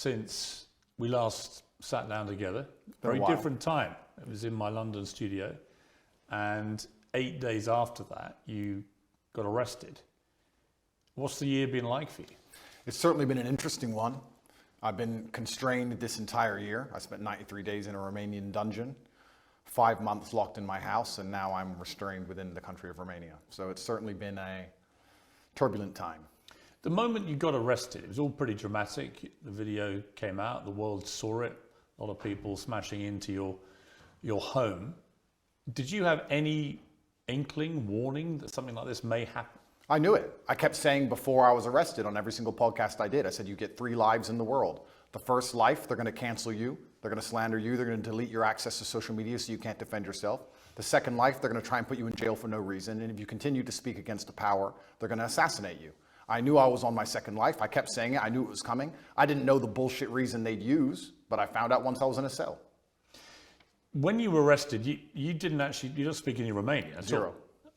since we last sat down together. Very different time. It was in my London studio, and 8 days after that, you got arrested. What's the year been like for you? It's certainly been an interesting one. I've been constrained this entire year. I spent 93 days in a Romanian dungeon, 5 months locked in my house, and now I'm restrained within the country of Romania. So it's certainly been a turbulent time. The moment you got arrested, it was all pretty dramatic. The video came out, the world saw it, a lot of people smashing into your home. Did you have any inkling, warning that something like this may happen? I knew it. I kept saying before I was arrested on every single podcast I did, I said, you get 3 lives in the world. The first life, they're going to cancel you. They're going to slander you. They're going to delete your access to social media so you can't defend yourself. The second life, they're going to try and put you in jail for no reason. And if you continue to speak against the power, they're going to assassinate you. I knew I was on my second life. I kept saying it. I knew it was coming. I didn't know the bullshit reason they'd use, but I found out once I was in a cell. When you were arrested, you don't speak any Romanian at Zero. all.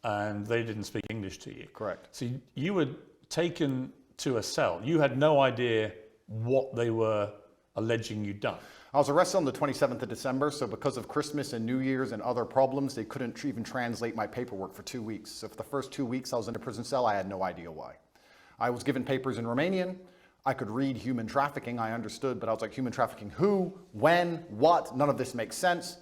And they didn't speak English to you. Correct. So you were taken to a cell. You had no idea what they were alleging you'd done. I was arrested on the 27th of December, so because of Christmas and New Year's and other problems, they couldn't even translate my paperwork for 2 weeks. So for the first 2 weeks I was in a prison cell, I had no idea why. I was given papers in Romanian. I could read human trafficking, I understood, but I was like, human trafficking who, when, what? None of this makes sense.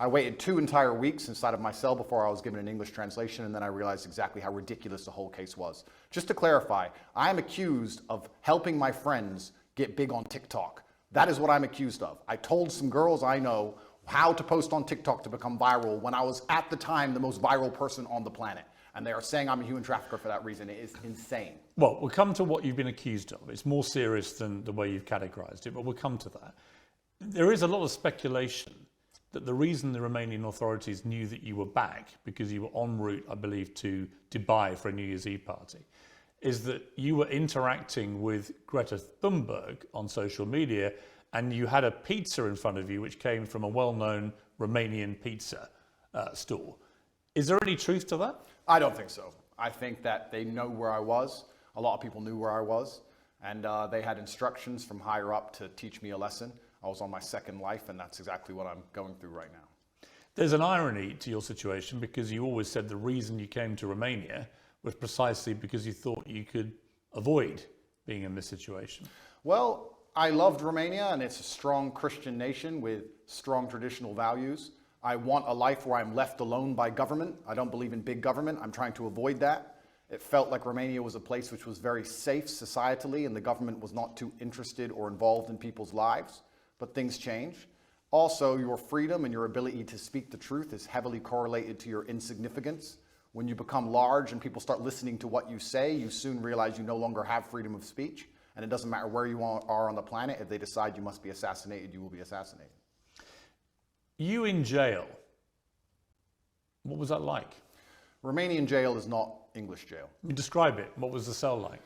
I waited 2 entire weeks inside of my cell before I was given an English translation, and then I realized exactly how ridiculous the whole case was. Just to clarify, I am accused of helping my friends get big on TikTok. That is what I'm accused of. I told some girls I know how to post on TikTok to become viral when I was at the time the most viral person on the planet. And they are saying I'm a human trafficker for that reason. It is insane. Well, we'll come to what you've been accused of. It's more serious than the way you've categorized it, but we'll come to that. There is a lot of speculation that the reason the Romanian authorities knew that you were back, because you were en route, I believe, to Dubai for a New Year's Eve party, is that you were interacting with Greta Thunberg on social media, and you had a pizza in front of you which came from a well-known Romanian pizza store. Is there any truth to that? I don't think so. I think that they know where I was. A lot of people knew where I was, and they had instructions from higher up to teach me a lesson. I was on my second life, and that's exactly what I'm going through right now. There's an irony to your situation, because you always said the reason you came to Romania was precisely because you thought you could avoid being in this situation. Well, I loved Romania, and it's a strong Christian nation with strong traditional values. I want a life where I'm left alone by government. I don't believe in big government. I'm trying to avoid that. It felt like Romania was a place which was very safe societally, and the government was not too interested or involved in people's lives. But things change. Also, your freedom and your ability to speak the truth is heavily correlated to your insignificance. When you become large and people start listening to what you say, you soon realize you no longer have freedom of speech. And it doesn't matter where you are on the planet. If they decide you must be assassinated, you will be assassinated. You in jail, what was that like? Romanian jail is not English jail. Describe it. What was the cell like?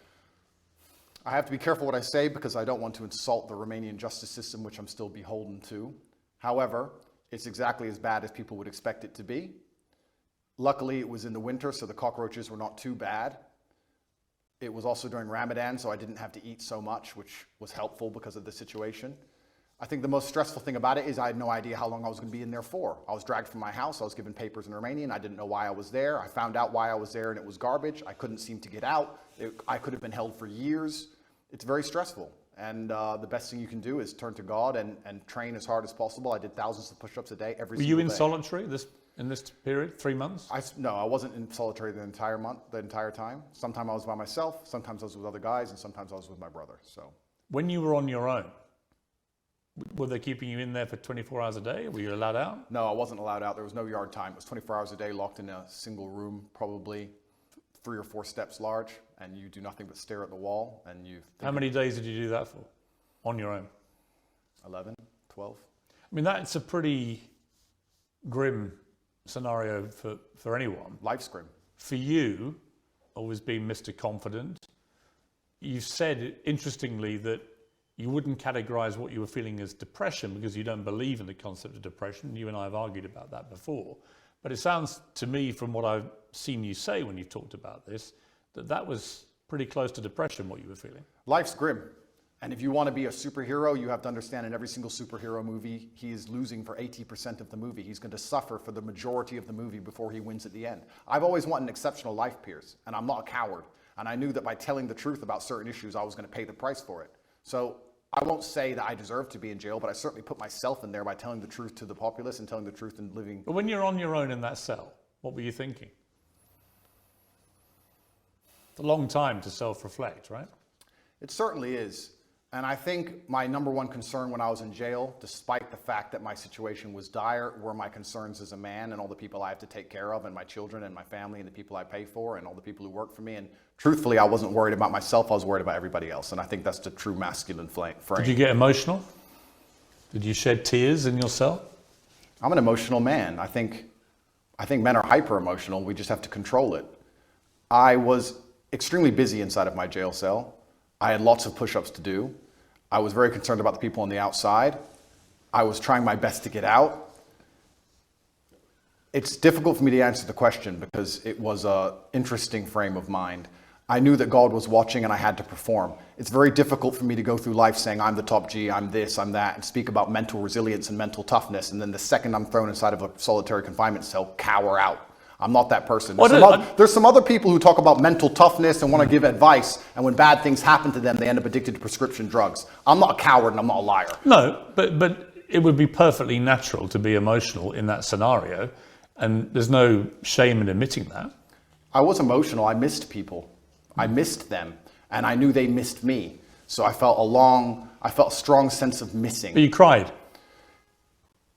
I have to be careful what I say because I don't want to insult the Romanian justice system, which I'm still beholden to. However, it's exactly as bad as people would expect it to be. Luckily, it was in the winter, so the cockroaches were not too bad. It was also during Ramadan, so I didn't have to eat so much, which was helpful because of the situation. I think the most stressful thing about it is I had no idea how long I was going to be in there for. I was dragged from my house. I was given papers in Romanian. I didn't know why I was there. I found out why I was there, and it was garbage. I couldn't seem to get out. I could have been held for years. It's very stressful. And the best thing you can do is turn to God and train as hard as possible. I did thousands of push-ups a day every single day. Were you in solitary in this period, 3 months? No, I wasn't in solitary the entire time. Sometimes I was by myself. Sometimes I was with other guys, and sometimes I was with my brother. So, when you were on your own, were they keeping you in there for 24 hours a day? Were you allowed out? No, I wasn't allowed out. There was no yard time. It was 24 hours a day, locked in a single room, probably 3 or 4 steps large, and you do nothing but stare at the wall. And How many days did you do that for, on your own? 11, 12. I mean, that's a pretty grim scenario for anyone. Life's grim. For you, always being Mr. Confident, you said, interestingly, that you wouldn't categorize what you were feeling as depression because you don't believe in the concept of depression. You and I have argued about that before. But it sounds to me, from what I've seen you say when you've talked about this, that was pretty close to depression, what you were feeling. Life's grim. And if you want to be a superhero, you have to understand in every single superhero movie, he is losing for 80% of the movie. He's going to suffer for the majority of the movie before he wins at the end. I've always wanted an exceptional life, Piers, and I'm not a coward. And I knew that by telling the truth about certain issues, I was going to pay the price for it. So I won't say that I deserve to be in jail, but I certainly put myself in there by telling the truth to the populace and telling the truth and living. But when you're on your own in that cell, what were you thinking? It's a long time to self-reflect, right? It certainly is. And I think my number one concern when I was in jail, despite the fact that my situation was dire, were my concerns as a man and all the people I have to take care of, and my children and my family and the people I pay for and all the people who work for me. And truthfully, I wasn't worried about myself, I was worried about everybody else. And I think that's the true masculine frame. Did you get emotional? Did you shed tears in your cell? I'm an emotional man. I think men are hyper emotional. We just have to control it. I was extremely busy inside of my jail cell. I had lots of push-ups to do. I was very concerned about the people on the outside. I was trying my best to get out. It's difficult for me to answer the question because it was an interesting frame of mind. I knew that God was watching and I had to perform. It's very difficult for me to go through life saying I'm the top G, I'm this, I'm that, and speak about mental resilience and mental toughness, and then the second I'm thrown inside of a solitary confinement cell, cower out. I'm not that person. There's some other people who talk about mental toughness and want to give advice, and when bad things happen to them, they end up addicted to prescription drugs. I'm not a coward and I'm not a liar. No, but it would be perfectly natural to be emotional in that scenario, and there's no shame in admitting that. I was emotional. I missed people. I missed them, and I knew they missed me. So I felt a strong sense of missing. But you cried.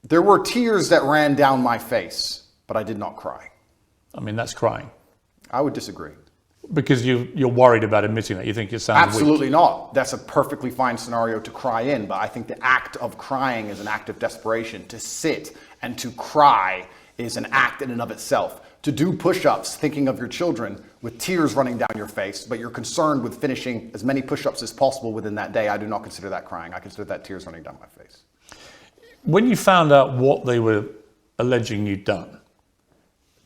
There were tears that ran down my face, but I did not cry. I mean, that's crying. I would disagree. Because you're worried about admitting that. You think it sounds Absolutely weak. not. That's a perfectly fine scenario to cry in, but I think the act of crying is an act of desperation. To sit and to cry is an act in and of itself. To do push-ups thinking of your children with tears running down your face, but you're concerned with finishing as many push-ups as possible within that day, I do not consider that crying. I consider that tears running down my face. When you found out what they were alleging you'd done,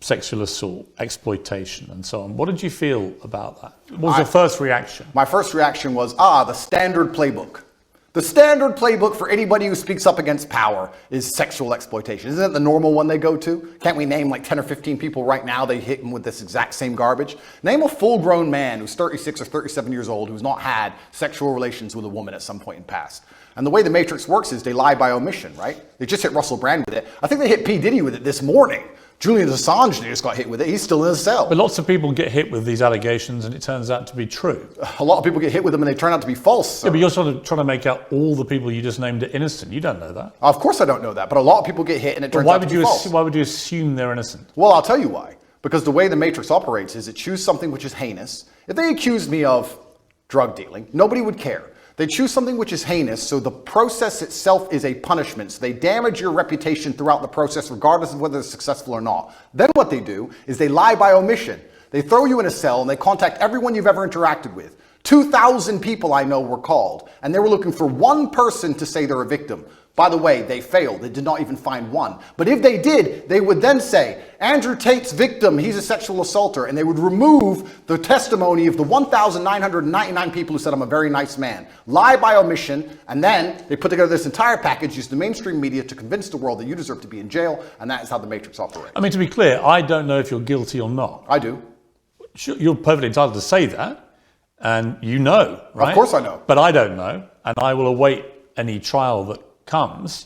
sexual assault, exploitation, and so on, what did you feel about that? What was your first reaction? My first reaction was, the standard playbook. The standard playbook for anybody who speaks up against power is sexual exploitation. Isn't it the normal one they go to? Can't we name like 10 or 15 people right now they hit them with this exact same garbage? Name a full-grown man who's 36 or 37 years old who's not had sexual relations with a woman at some point in the past. And the way the Matrix works is they lie by omission, right? They just hit Russell Brand with it. I think they hit P. Diddy with it this morning. Julian Assange just got hit with it. He's still in a cell. But lots of people get hit with these allegations and it turns out to be true. A lot of people get hit with them and they turn out to be false. So. Yeah, but you're sort of trying to make out all the people you just named are innocent. You don't know that. Of course I don't know that, but a lot of people get hit and it turns out to be false. Why would you assume they're innocent? Well, I'll tell you why. Because the way the Matrix operates is it chooses something which is heinous. If they accused me of drug dealing, nobody would care. They choose something which is heinous, so the process itself is a punishment. So they damage your reputation throughout the process, regardless of whether it's successful or not. Then what they do is they lie by omission. They throw you in a cell and they contact everyone you've ever interacted with. 2,000 people I know were called, and they were looking for one person to say they're a victim. By the way, they failed. They did not even find one. But if they did, they would then say, Andrew Tate's victim, he's a sexual assaulter. And they would remove the testimony of the 1,999 people who said I'm a very nice man. Lie by omission. And then they put together this entire package, use the mainstream media to convince the world that you deserve to be in jail. And that is how the Matrix operates. I mean, to be clear, I don't know if you're guilty or not. I do. You're perfectly entitled to say that. And you know, right? Of course I know. But I don't know. And I will await any trial that comes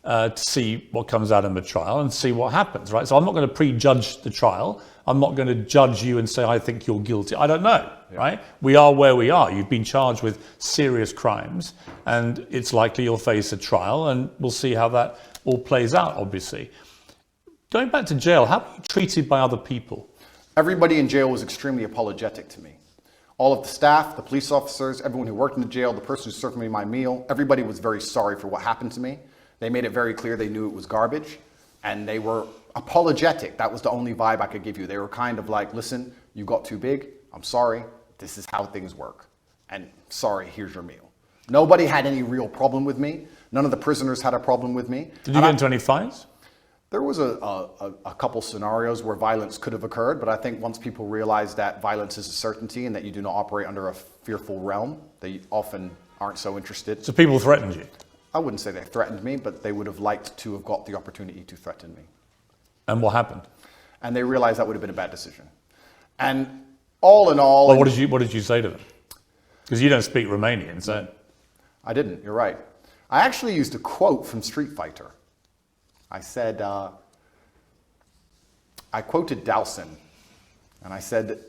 to see what comes out in the trial and see what happens, right? So I'm not going to prejudge the trial. I'm not going to judge you and say, I think you're guilty. I don't know, right? We are where we are. You've been charged with serious crimes and it's likely you'll face a trial and we'll see how that all plays out, obviously. Going back to jail, how were you treated by other people? Everybody in jail was extremely apologetic to me. All of the staff, the police officers, everyone who worked in the jail, the person who served me my meal, everybody was very sorry for what happened to me. They made it very clear they knew it was garbage, and they were apologetic. That was the only vibe I could give you. They were kind of like, listen, you got too big. I'm sorry. This is how things work. And sorry, here's your meal. Nobody had any real problem with me. None of the prisoners had a problem with me. Did you get into any fights? There was a couple scenarios where violence could have occurred, but I think once people realize that violence is a certainty and that you do not operate under a fearful realm, they often aren't so interested. So people threatened you? I wouldn't say they threatened me, but they would have liked to have got the opportunity to threaten me. And what happened? And they realized that would have been a bad decision. And all in all... Well, what did you say to them? Because you don't speak Romanian, so... I didn't, you're right. I actually used a quote from Street Fighter. I said, I quoted Dowson, and I said,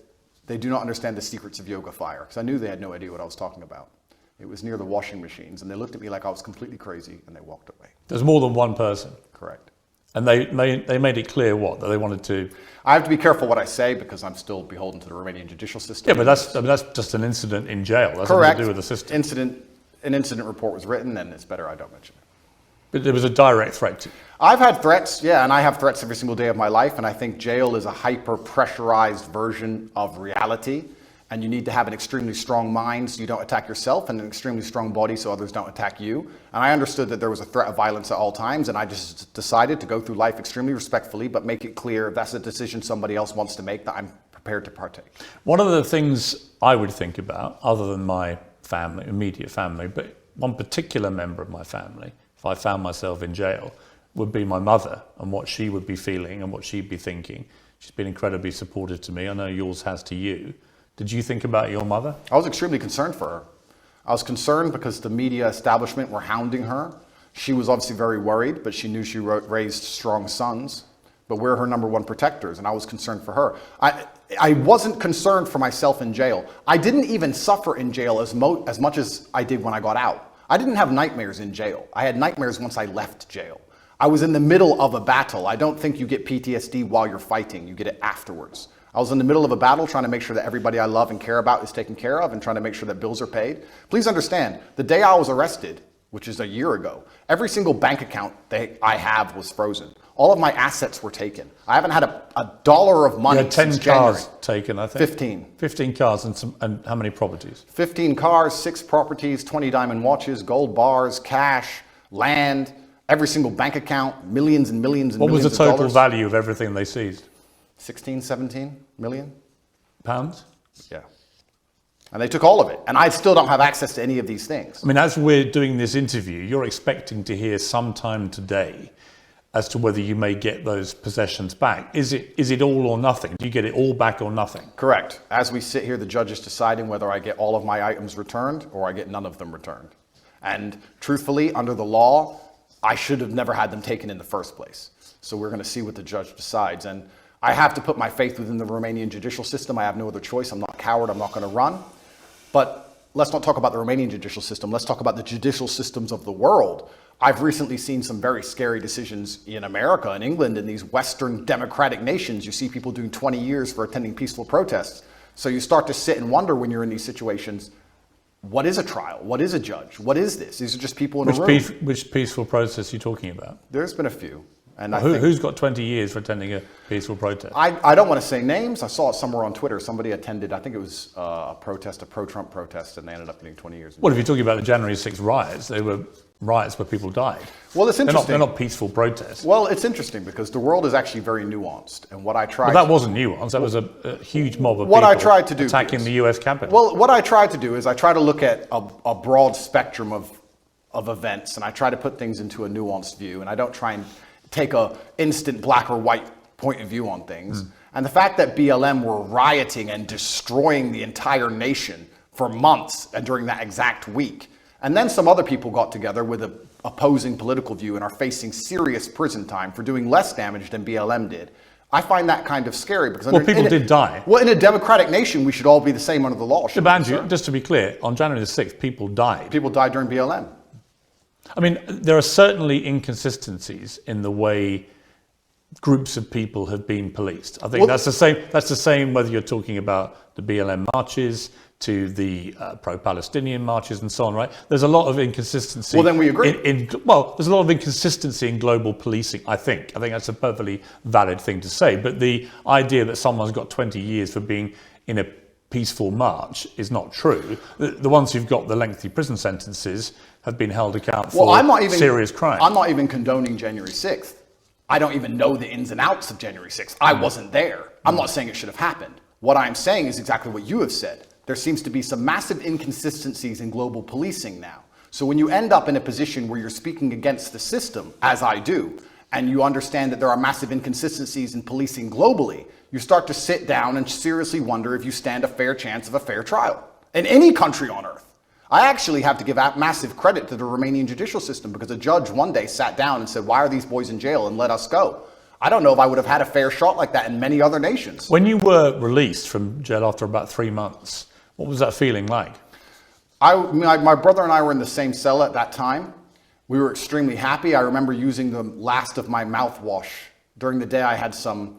they do not understand the secrets of yoga fire, because I knew they had no idea what I was talking about. It was near the washing machines, and they looked at me like I was completely crazy, and they walked away. There's more than one person? Correct. And they made it clear what? That they wanted to... I have to be careful what I say, because I'm still beholden to the Romanian judicial system. Yeah, but that's just an incident in jail. That's Correct. nothing to do with the system. An incident report was written, and it's better I don't mention it. But there was a direct threat to you. I've had threats, yeah, and I have threats every single day of my life, and I think jail is a hyper-pressurized version of reality, and you need to have an extremely strong mind so you don't attack yourself, and an extremely strong body so others don't attack you. And I understood that there was a threat of violence at all times, and I just decided to go through life extremely respectfully, but make it clear if that's a decision somebody else wants to make, that I'm prepared to partake. One of the things I would think about, other than my family, immediate family, but one particular member of my family, if I found myself in jail, would be my mother and what she would be feeling and what she'd be thinking. She's been incredibly supportive to me. I know yours has to you. Did you think about your mother? I was extremely concerned for her. I was concerned because the media establishment were hounding her. She was obviously very worried, but she knew she raised strong sons. But we're her number one protectors, and I was concerned for her. I wasn't concerned for myself in jail. I didn't even suffer in jail as much as I did when I got out. I didn't have nightmares in jail. I had nightmares once I left jail. I was in the middle of a battle. I don't think you get PTSD while you're fighting. You get it afterwards. I was in the middle of a battle trying to make sure that everybody I love and care about is taken care of and trying to make sure that bills are paid. Please understand, the day I was arrested, which is a year ago, every single bank account that I have was frozen. All of my assets were taken. I haven't had a dollar of money since January. You had 10 cars taken, I think. 15. 15 cars and how many properties? 15 cars, 6 properties, 20 diamond watches, gold bars, cash, land, every single bank account, millions and millions and millions of dollars. What was the total value of everything they seized? 16, 17 million. Pounds? Yeah. And they took all of it. And I still don't have access to any of these things. I mean, as we're doing this interview, you're expecting to hear sometime today as to whether you may get those possessions back. Is it all or nothing? Do you get it all back or nothing? Correct. As we sit here, the judge is deciding whether I get all of my items returned or I get none of them returned. And truthfully, under the law, I should have never had them taken in the first place. So we're going to see what the judge decides. And I have to put my faith within the Romanian judicial system. I have no other choice. I'm not a coward. I'm not going to run. But let's not talk about the Romanian judicial system. Let's talk about the judicial systems of the world. I've recently seen some very scary decisions in America and England and these Western democratic nations. You see people doing 20 years for attending peaceful protests. So you start to sit and wonder when you're in these situations, what is a trial? What is a judge? What is this? These are just people in a room. Which peaceful protest are you talking about? There's been a few. And who's got 20 years for attending a peaceful protest? I don't want to say names. I saw it somewhere on Twitter. Somebody attended, I think it was a pro-Trump protest, and they ended up getting 20 years. Well, if you're talking about the January 6th riots, they were riots where people died. Well, it's interesting. They're not peaceful protests. Well, it's interesting because the world is actually very nuanced. And what I tried... Well, that wasn't nuanced. That was a huge mob of people attacking the US Capitol. Well, what I tried to do is I try to look at a broad spectrum of events, and I try to put things into a nuanced view, and I don't try and take a instant black or white point of view on things. And the fact that BLM were rioting and destroying the entire nation for months and during that exact week, and then some other people got together with an opposing political view and are facing serious prison time for doing less damage than BLM did. I find that kind of scary because people did die. Well, in a democratic nation, we should all be the same under the law. Just to be clear, on January the 6th, people died. People died during BLM. I mean, there are certainly inconsistencies in the way groups of people have been policed. I think that's the same. That's the same whether you're talking about the BLM marches to the pro-Palestinian marches and so on. Right? There's a lot of inconsistency. Well, then we agree. There's a lot of inconsistency in global policing. I think that's a perfectly valid thing to say. But the idea that someone's got 20 years for being in a peaceful march is not true. The ones who've got the lengthy prison sentences have been held accountable for serious crime. I'm not even condoning January 6th. I don't even know the ins and outs of January 6th. I wasn't there. I'm not saying it should have happened. What I'm saying is exactly what you have said. there seems to be some massive inconsistencies in global policing now. So when you end up in a position where you're speaking against the system, as I do, and you understand that there are massive inconsistencies in policing globally, you start to sit down and seriously wonder if you stand a fair chance of a fair trial in any country on earth. I actually have to give massive credit to the Romanian judicial system, because a judge one day sat down and said, why are these boys in jail, and let us go. I don't know if I would have had a fair shot like that in many other nations. When you were released from jail after about 3 months, what was that feeling like? My brother and I were in the same cell at that time. We were extremely happy. I remember using the last of my mouthwash. During the day, I had some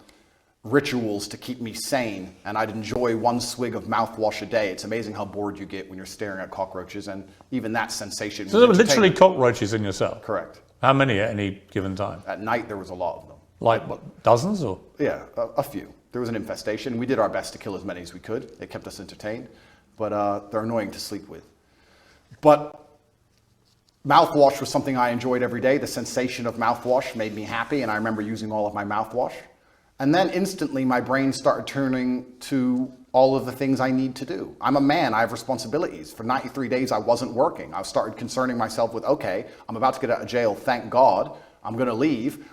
rituals to keep me sane, and I'd enjoy 1 swig of mouthwash a day. It's amazing how bored you get when you're staring at cockroaches, and even that sensation. So there were literally cockroaches in your cell? Correct. How many at any given time? At night, there was a lot of them. Like what, dozens or? Yeah, a few. There was an infestation. We did our best to kill as many as we could. It kept us entertained, but they're annoying to sleep with. But mouthwash was something I enjoyed every day. The sensation of mouthwash made me happy, and I remember using all of my mouthwash. And then instantly my brain started turning to all of the things I need to do. I'm a man, I have responsibilities. For 93 days I wasn't working. I started concerning myself with, okay, I'm about to get out of jail, thank God. I'm gonna leave.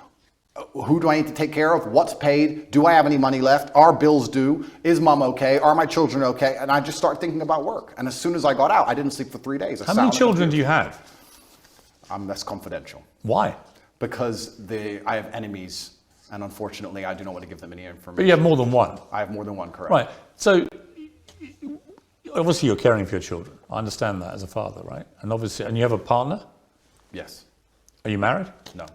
Who do I need to take care of? What's paid? Do I have any money left? Are bills due? Is mom okay? Are my children okay? And I just started thinking about work. And as soon as I got out, I didn't sleep for 3 days. How many children do you have? That's confidential. Why? Because I have enemies, and unfortunately I do not want to give them any information. But you have more than one? I have more than one, correct. Right. So obviously you're caring for your children. I understand that as a father, right? And obviously, and you have a partner? Yes. Are you married? No.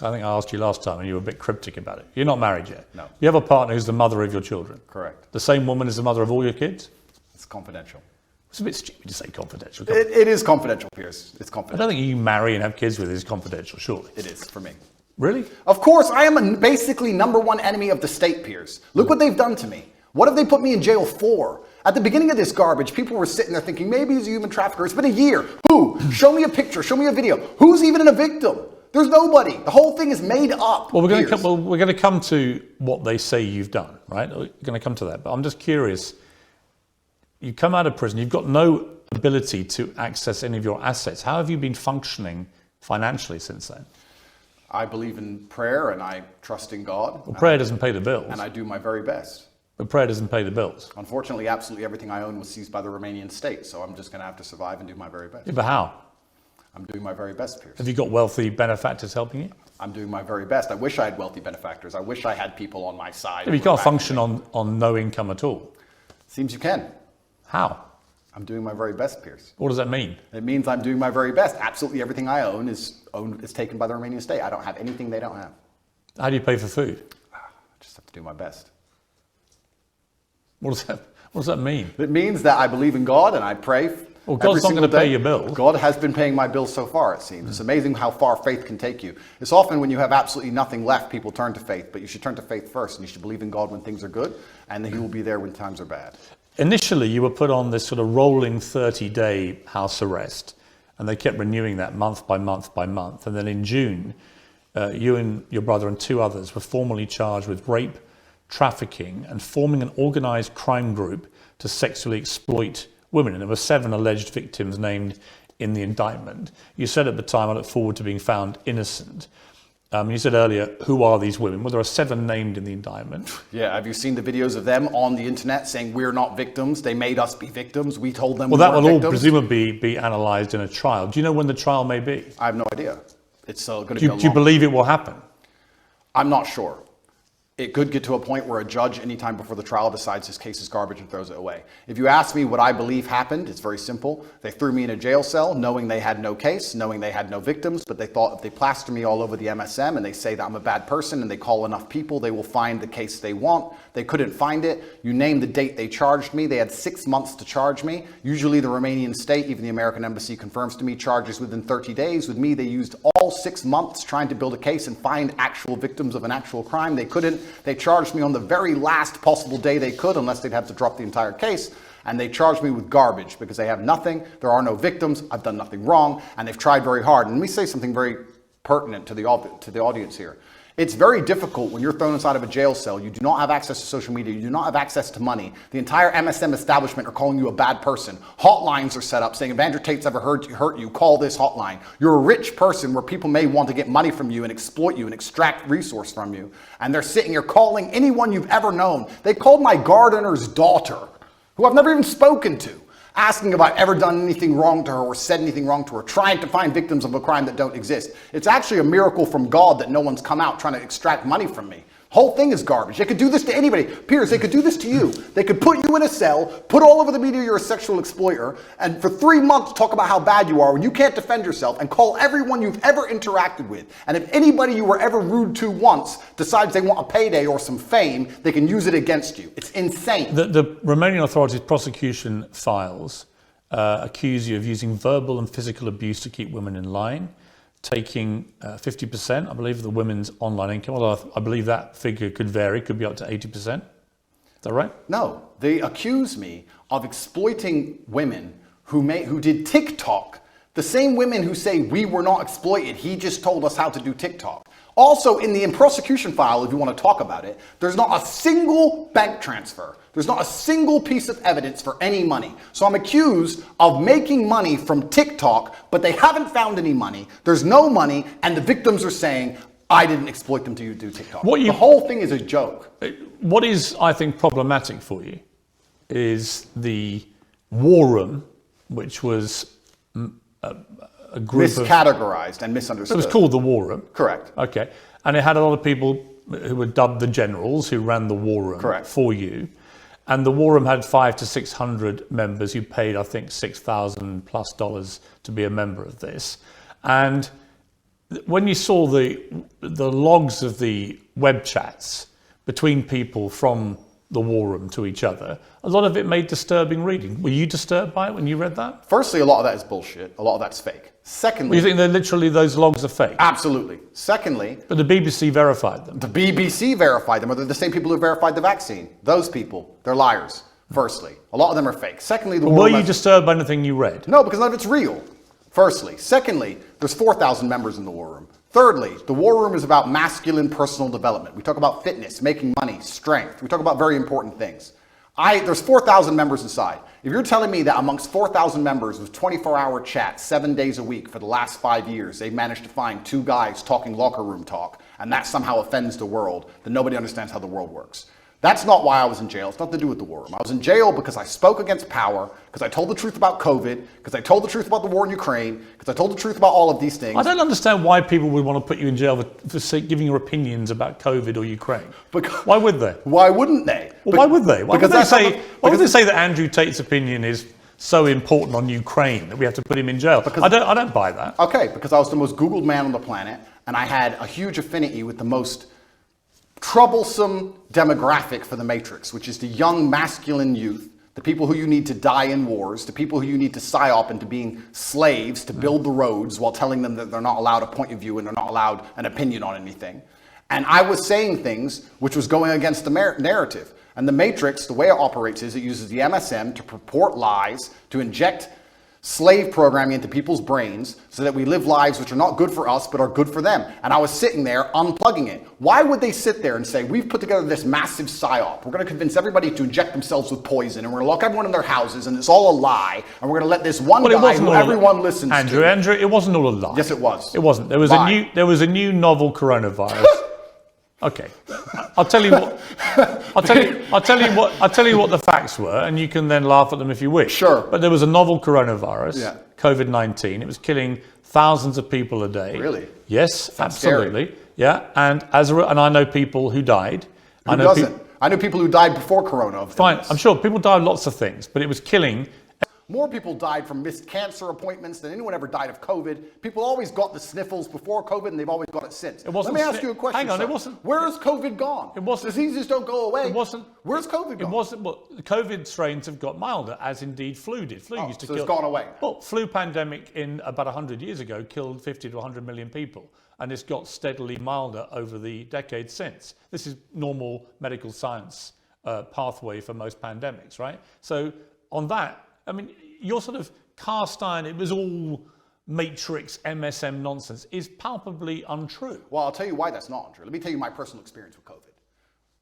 I think I asked you last time and you were a bit cryptic about it. You're not married yet? No. You have a partner who's the mother of your children? Correct. The same woman is the mother of all your kids? It's confidential. It's a bit stupid to say confidential. It is confidential, Piers. It's I confidential. don't think you marry and have kids with is confidential, surely. It is, for me. Really? Of course, I am basically #1 enemy of the state, Piers. Look what they've done to me. What have they put me in jail for? At the beginning of this garbage, people were sitting there thinking, maybe he's a human trafficker. It's been a year. Who? Show me a picture. Show me a video. Who's even a victim? There's nobody. The whole thing is made up. Well, we're going to come to what they say you've done, right? We're going to come to that. But I'm just curious. You come out of prison. You've got no ability to access any of your assets. How have you been functioning financially since then? I believe in prayer and I trust in God. Well, prayer doesn't pay the bills. And I do my very best. But prayer doesn't pay the bills. Unfortunately, absolutely everything I own was seized by the Romanian state. So I'm just going to have to survive and do my very best. Yeah, but how? I'm doing my very best, Piers. Have you got wealthy benefactors helping you? I'm doing my very best. I wish I had wealthy benefactors. I wish I had people on my side. Yeah, but you can't function on no income at all. Seems you can. How? I'm doing my very best, Piers. What does that mean? It means I'm doing my very best. Absolutely everything I own is taken by the Romanian state. I don't have anything they don't have. How do you pay for food? I just have to do my best. What does that mean? It means that I believe in God and I pray. Well, God's not going to pay your bills. God has been paying my bills so far, it seems. It's amazing how far faith can take you. It's often when you have absolutely nothing left, people turn to faith, but you should turn to faith first, and you should believe in God when things are good, and He will be there when times are bad. Initially, you were put on this sort of rolling 30-day house arrest, and they kept renewing that month by month by month. And then in June, you and your brother and 2 others were formally charged with rape, trafficking, and forming an organized crime group to sexually exploit women. And there were 7 alleged victims named in the indictment. You said at the time, I look forward to being found innocent. You said earlier, who are these women? Well, there are 7 named in the indictment. Yeah, have you seen the videos of them on the internet saying we're not victims? They made us be victims. We told them we weren't victims. Well, that will all presumably be analysed in a trial. Do you know when the trial may be? I have no idea. It's going to be a long... Do you believe it will happen? I'm not sure. It could get to a point where a judge, anytime before the trial, decides his case is garbage and throws it away. If you ask me what I believe happened, it's very simple. They threw me in a jail cell knowing they had no case, knowing they had no victims, but they thought if they plaster me all over the MSM and they say that I'm a bad person and they call enough people, they will find the case they want. They couldn't find it. You name the date they charged me. They had 6 months to charge me. Usually the Romanian state, even the American embassy confirms to me, charges within 30 days. With me, they used all 6 months trying to build a case and find actual victims of an actual crime. They couldn't. They charged me on the very last possible day they could, unless they'd have to drop the entire case. And they charged me with garbage because they have nothing. There are no victims. I've done nothing wrong. And they've tried very hard. And let me say something very pertinent to the audience here. It's very difficult when you're thrown inside of a jail cell. You do not have access to social media. You do not have access to money. The entire MSM establishment are calling you a bad person. Hotlines are set up saying, if Andrew Tate's ever hurt you, call this hotline. You're a rich person where people may want to get money from you and exploit you and extract resource from you. And they're sitting here calling anyone you've ever known. They called my gardener's daughter, who I've never even spoken to, asking if I've ever done anything wrong to her or said anything wrong to her, trying to find victims of a crime that don't exist. It's actually a miracle from God that no one's come out trying to extract money from me. Whole thing is garbage. They could do this to anybody. Piers, they could do this to you. They could put you in a cell, put all over the media you're a sexual exploiter, and for 3 months talk about how bad you are when you can't defend yourself, and call everyone you've ever interacted with. And if anybody you were ever rude to once decides they want a payday or some fame, they can use it against you. It's insane. The Romanian authorities' prosecution files accuse you of using verbal and physical abuse to keep women in line, taking 50%, I believe, of the women's online income, although I believe that figure could vary, could be up to 80%. Is that right? No, they accuse me of exploiting women who did TikTok. The same women who say we were not exploited, he just told us how to do TikTok. Also, in the prosecution file, if you want to talk about it, there's not a single bank transfer. There's not a single piece of evidence for any money. So I'm accused of making money from TikTok, but they haven't found any money. There's no money, and the victims are saying, I didn't exploit them to do TikTok. The whole thing is a joke. What is, I think, problematic for you is the war room, which was a group miscategorized and misunderstood. It was called the war room. Correct. Okay. And it had a lot of people who were dubbed the generals who ran the war room. Correct. For you. And the war room had 500 to 600 members who paid, I think, $6,000+ to be a member of this. And when you saw the logs of the web chats between people from the war room to each other, a lot of it made disturbing reading. Were you disturbed by it when you read that? Firstly, a lot of that is bullshit. A lot of that's fake. Secondly... You think that literally those logs are fake? Absolutely. Secondly... But the BBC verified them. The BBC verified them, or they're the same people who verified the vaccine. Those people, they're liars, firstly. A lot of them are fake. Secondly, were you disturbed by anything you read? No, because none of it's real, firstly. Secondly, there's 4,000 members in the war room. Thirdly, the war room is about masculine personal development. We talk about fitness, making money, strength. We talk about very important things. There's 4,000 members inside. If you're telling me that amongst 4,000 members with 24-hour chats 7 days a week for the last 5 years, they've managed to find 2 guys talking locker room talk, and that somehow offends the world, then nobody understands how the world works. That's not why I was in jail. It's nothing to do with the war room. I was in jail because I spoke against power, because I told the truth about COVID, because I told the truth about the war in Ukraine, because I told the truth about all of these things. I don't understand why people would want to put you in jail for giving your opinions about COVID or Ukraine. Why would they? Why wouldn't they? Well, why would they? Why would they say that Andrew Tate's opinion is so important on Ukraine that we have to put him in jail? I don't buy that. Okay, because I was the most Googled man on the planet, and I had a huge affinity with the most troublesome demographic for the Matrix, which is the young masculine youth, the people who you need to die in wars, the people who you need to psyop into being slaves to build the roads while telling them that they're not allowed a point of view and they're not allowed an opinion on anything. And I was saying things which was going against the narrative. And the Matrix, the way it operates is it uses the MSM to purport lies, to inject slave programming into people's brains so that we live lives which are not good for us but are good for them. And I was sitting there unplugging it. Why would they sit there and say, we've put together this massive psyop, we're going to convince everybody to inject themselves with poison, and we're going to lock everyone in their houses, and it's all a lie, and we're going to let this one guy who everyone listens to... Andrew, it wasn't all a lie. Yes, it was. It wasn't. There was a new novel coronavirus. Okay, I'll tell you what. I'll tell you what the facts were, and you can then laugh at them if you wish. Sure. But there was a novel coronavirus, COVID-19. It was killing thousands of people a day. Really? Yes, absolutely. Scary. Yeah, and I know people who died. Who doesn't? I know people who died before Corona. Fine, I'm sure people died of lots of things, but it was killing. More people died from missed cancer appointments than anyone ever died of COVID. People always got the sniffles before COVID, and they've always got it since. Let me ask you a question. Hang on, sir. it wasn't. Where is COVID gone? It wasn't. Diseases don't go away. It wasn't. Where's COVID gone? It wasn't. Well, the COVID strains have got milder, as indeed flu did. Flu used to kill. It's gone away. Well, flu pandemic in about 100 years ago killed 50 to 100 million people, and it's got steadily milder over the decades since. This is normal medical science pathway for most pandemics, right? So on that, I mean, you're sort of cast iron. It was all matrix MSM nonsense is palpably untrue. Well, I'll tell you why that's not untrue. Let me tell you my personal experience with COVID.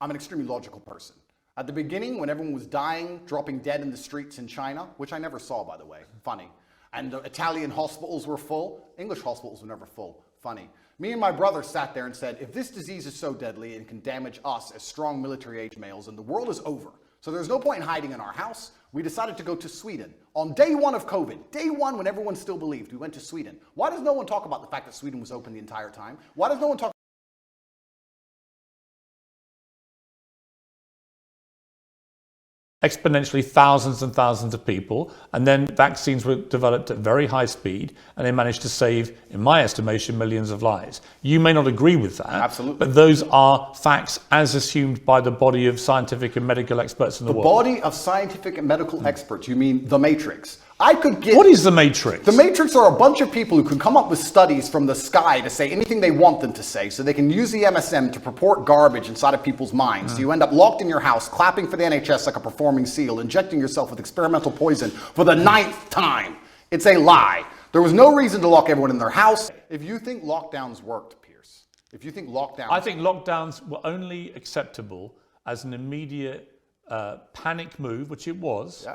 I'm an extremely logical person. At the beginning, when everyone was dying, dropping dead in the streets in China, which I never saw, by the way, funny, and the Italian hospitals were full, English hospitals were never full, funny. Me and my brother sat there and said, if this disease is so deadly and can damage us as strong military-age males, then the world is over. So there's no point in hiding in our house. We decided to go to Sweden. On day one of COVID, day one when everyone still believed, we went to Sweden. Why does no one talk about the fact that Sweden was open the entire time? Why does no one talk exponentially thousands and thousands of people, and then vaccines were developed at very high speed, and they managed to save, in my estimation, millions of lives. You may not agree with that, absolutely, but those are facts as assumed by the body of scientific and medical experts in the world. The body of scientific and medical experts, you mean the Matrix? I could get... What is the Matrix? The Matrix are a bunch of people who can come up with studies from the sky to say anything they want them to say, so they can use the MSM to purport garbage inside of people's minds. So you end up locked in your house, clapping for the NHS like a performing seal, injecting yourself with experimental poison for the 9th time. It's a lie. There was no reason to lock everyone in their house. If you think lockdowns worked, Piers, if you think lockdowns... I think lockdowns were only acceptable as an immediate panic move, which it was,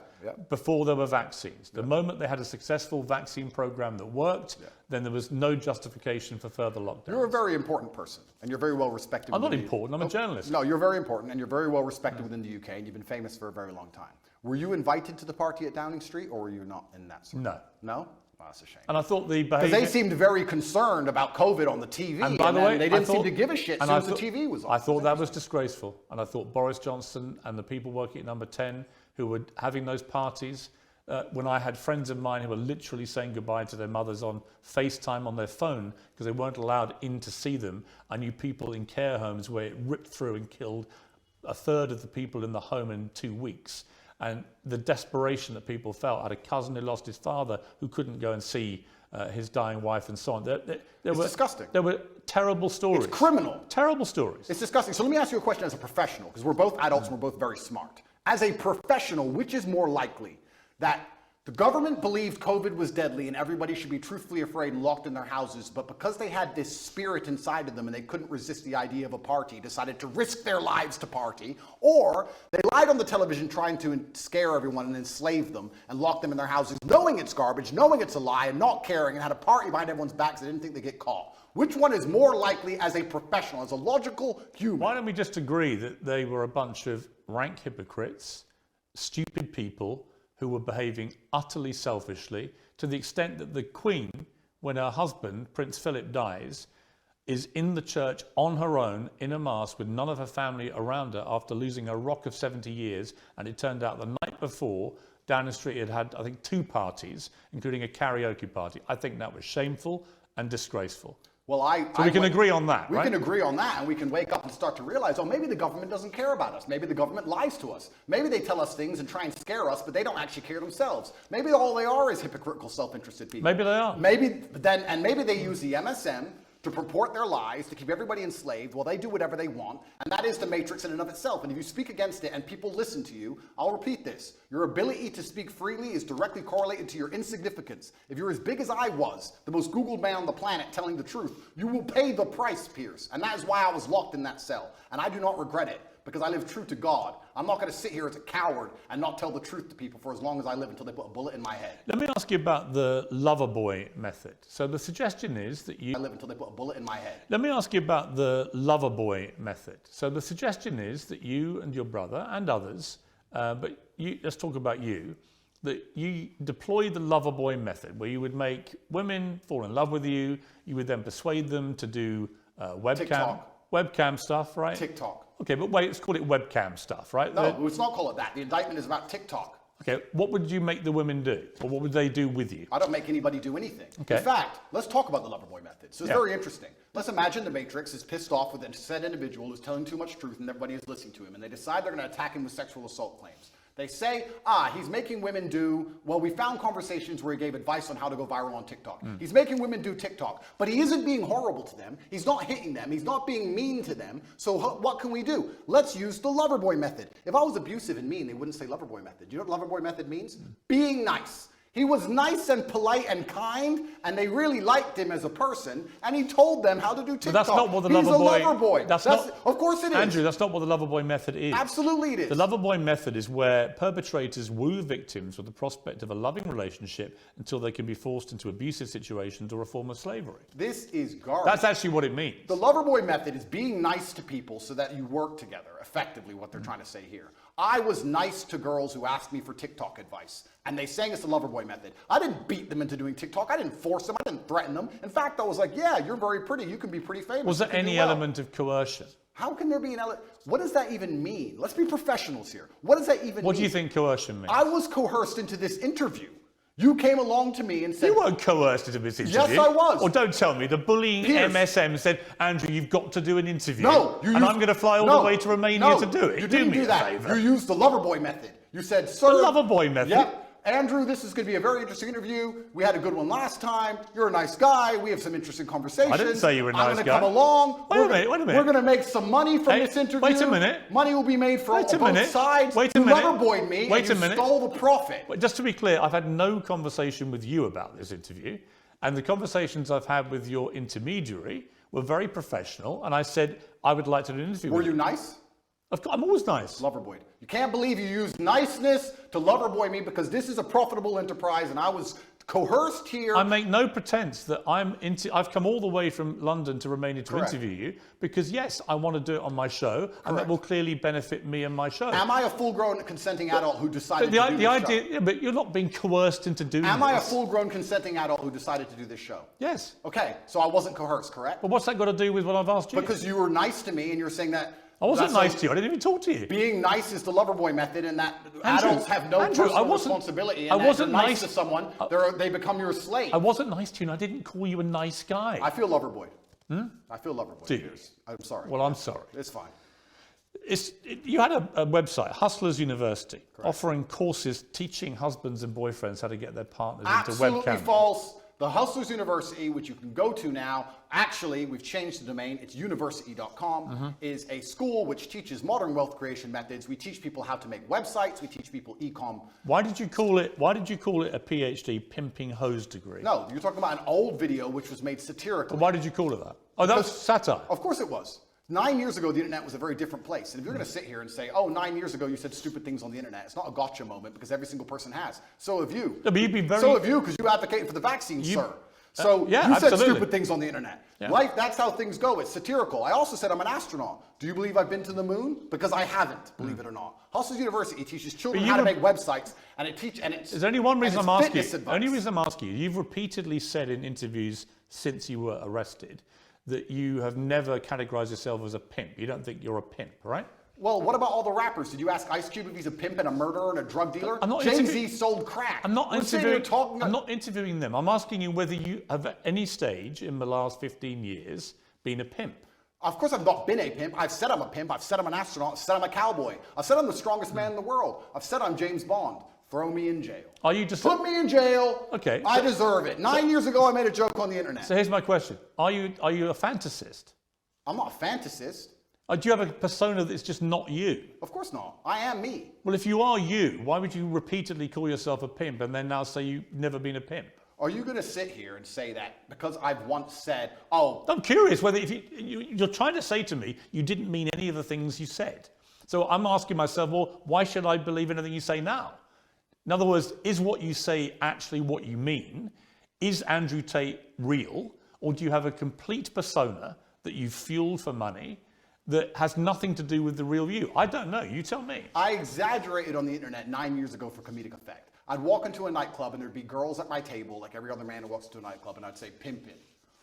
before there were vaccines. The moment they had a successful vaccine program that worked, then there was no justification for further lockdowns. You're a very important person, and you're very well respected. I'm not important, I'm a journalist. No, you're very important, and you're very well respected within the UK, and you've been famous for a very long time. Were you invited to the party at Downing Street, or were you not in that sort? No. No? Oh, that's a shame. And I thought the behavior... Because they seemed very concerned about COVID on the TV, and by the way, they didn't seem to give a shit as soon as the TV was on. I thought that was disgraceful, and I thought Boris Johnson and the people working at Number 10 who were having those parties, when I had friends of mine who were literally saying goodbye to their mothers on FaceTime on their phone because they weren't allowed in to see them. I knew people in care homes where it ripped through and killed a third of the people in the home in 2 weeks. And the desperation that people felt. I had a cousin who lost his father who couldn't go and see his dying wife and so on. It's disgusting. There were terrible stories. It's criminal. Terrible stories. It's disgusting. So let me ask you a question as a professional, because we're both adults and we're both very smart. As a professional, which is more likely, that the government believed COVID was deadly and everybody should be truthfully afraid and locked in their houses, but because they had this spirit inside of them and they couldn't resist the idea of a party, decided to risk their lives to party, or they lied on the television trying to scare everyone and enslave them and lock them in their houses, knowing it's garbage, knowing it's a lie, and not caring, and had a party behind everyone's backs so they didn't think they'd get caught? Which one is more likely as a professional, as a logical human? Why don't we just agree that they were a bunch of rank hypocrites, stupid people, who were behaving utterly selfishly, to the extent that the Queen, when her husband, Prince Philip, dies, is in the church on her own, in a mass, with none of her family around her after losing a rock of 70 years. And it turned out the night before, Downing Street had, I think, 2 parties, including a karaoke party. I think that was shameful and disgraceful. Well, so we can agree on that, right? We can agree on that, and we can wake up and start to realize, oh, maybe the government doesn't care about us. Maybe the government lies to us. Maybe they tell us things and try and scare us, but they don't actually care themselves. Maybe all they are is hypocritical, self-interested people. Maybe they are. Maybe they use the MSM to purport their lies, to keep everybody enslaved while they do whatever they want, and that is the Matrix in and of itself. And if you speak against it and people listen to you, I'll repeat this. Your ability to speak freely is directly correlated to your insignificance. If you're as big as I was, the most Googled man on the planet telling the truth, you will pay the price, Piers. And that is why I was locked in that cell. And I do not regret it, because I live true to God. I'm not going to sit here as a coward and not tell the truth to people for as long as I live until they put a bullet in my head. Let me ask you about the lover boy method. So the suggestion is that you... I live until they put a bullet in my head. Let me ask you about the lover boy method. So the suggestion is that you and your brother and others, let's talk about you, that you deploy the lover boy method, where you would make women fall in love with you, you would then persuade them to do webcam stuff, right? TikTok. Okay, but wait, let's call it webcam stuff, right? No, let's not call it that. The indictment is about TikTok. Okay, what would you make the women do? Or what would they do with you? I don't make anybody do anything. Okay. In fact, let's talk about the lover boy method. So it's very interesting. Let's imagine the Matrix is pissed off with a said individual who's telling too much truth and everybody is listening to him, and they decide they're going to attack him with sexual assault claims. They say, he's making women do, well, we found conversations where he gave advice on how to go viral on TikTok. He's making women do TikTok, but he isn't being horrible to them. He's not hitting them. He's not being mean to them. So what can we do? Let's use the lover boy method. If I was abusive and mean, they wouldn't say lover boy method. You know what lover boy method means? Being nice. He was nice and polite and kind, and they really liked him as a person, and he told them how to do TikTok. But that's not what the He's lover boy... a lover boy. Of course it is. Andrew, that's not what the lover boy method is. Absolutely it is. The lover boy method is where perpetrators woo victims with the prospect of a loving relationship until they can be forced into abusive situations or a form of slavery. This is garbage. That's actually what it means. The lover boy method is being nice to people so that you work together, effectively what they're trying to say here. I was nice to girls who asked me for TikTok advice, and they sang it's the lover boy method. I didn't beat them into doing TikTok. I didn't force them. I didn't threaten them. In fact, I was like, yeah, you're very pretty. You can be pretty famous. Was there any element of coercion? How can there be an element? What does that even mean? Let's be professionals here. What does that even mean? What do you think coercion means? I was coerced into this interview. You came along to me and said... You weren't coerced into this interview. Yes, I was. Or don't tell me. The bullying Piers. MSM said, Andrew, you've got to do an interview. No. I'm going to fly all the way to Romania to do it. You didn't do that. Favor. You used the lover boy method. You said, sir... The lover boy method? Yep. Andrew, this is going to be a very interesting interview. We had a good one last time. You're a nice guy. We have some interesting conversations. I didn't say you were a nice guy. I'm going to come along. Wait a minute. We're going to make some money from this interview. Wait a minute. Money will be made for both sides. Wait a minute. You lover-boyed me and you stole the profit. Just to be clear, I've had no conversation with you about this interview. And the conversations I've had with your intermediary were very professional. And I said, I would like to do an interview with you. Were you nice? I'm always nice. Loverboy. You can't believe you used niceness to loverboy me because this is a profitable enterprise and I was coerced here. I make no pretense that I've come all the way from London to Romania to interview you because, yes, I want to do it on my show and that will clearly benefit me and my show. Am I a full-grown consenting adult who decided to do this show? Yeah, but you're not being coerced into doing this. Am I a full-grown consenting adult who decided to do this show? Yes. Okay, so I wasn't coerced, correct? But what's that got to do with what I've asked you? Because you were nice to me and you're saying that... I wasn't nice to you. I didn't even talk to you. Being nice is the loverboy method, and that adults have no personal responsibility. And I wasn't nice to someone, they become your slave. I wasn't nice to you, and I didn't call you a nice guy. I feel loverboy. I feel loverboy. Do you? I'm sorry. Well, I'm sorry. It's fine. You had a website, Hustlers University, offering courses teaching husbands and boyfriends how to get their partners into webcam. Absolutely false. The Hustlers University, which you can go to now, actually, we've changed the domain, it's university.com, is a school which teaches modern wealth creation methods. We teach people how to make websites, we teach people e-com. Why did you call it a PhD pimping hose degree? No, you're talking about an old video which was made satirically. But why did you call it that? Oh, that was satire. Of course it was. 9 years ago, the internet was a very different place. And if you're going to sit here and say, oh, 9 years ago, you said stupid things on the internet, it's not a gotcha moment because every single person has. So have you. No, but you'd be very... So have you because you advocated for the vaccine, sir. So you said stupid things on the internet. Yeah. Life, that's how things go. It's satirical. I also said I'm an astronaut. Do you believe I've been to the moon? Because I haven't, believe it or not. Hustlers University teaches children how to make websites, and it's... There's only one reason I'm asking you. Advice. Only reason I'm asking you. You've repeatedly said in interviews since you were arrested that you have never categorized yourself as a pimp. You don't think you're a pimp, right? Well, what about all the rappers? Did you ask Ice Cube if he's a pimp and a murderer and a drug dealer? I'm not Jay-Z sold crack. I'm not interviewing them. I'm asking you whether you have at any stage in the last 15 years been a pimp. Of course I've not been a pimp. I've said I'm a pimp. I've said I'm an astronaut. I've said I'm a cowboy. I've said I'm the strongest man in the world. I've said I'm James Bond. Throw me in jail. Are you just... Put me in jail. Okay. I deserve it. 9 years ago, I made a joke on the internet. So here's my question. Are you a fantasist? I'm not a fantasist. Do you have a persona that's just not you? Of course not. I am me. Well, if you are you, why would you repeatedly call yourself a pimp and then now say you've never been a pimp? Are you going to sit here and say that because I've once said, oh... I'm curious whether if you're trying to say to me you didn't mean any of the things you said. So I'm asking myself, well, why should I believe anything you say now? In other words, is what you say actually what you mean? Is Andrew Tate real? Or do you have a complete persona that you've fueled for money that has nothing to do with the real you? I don't know. You tell me. I exaggerated on the internet 9 years ago for comedic effect. I'd walk into a nightclub and there'd be girls at my table, like every other man who walks into a nightclub, and I'd say, pimpin'.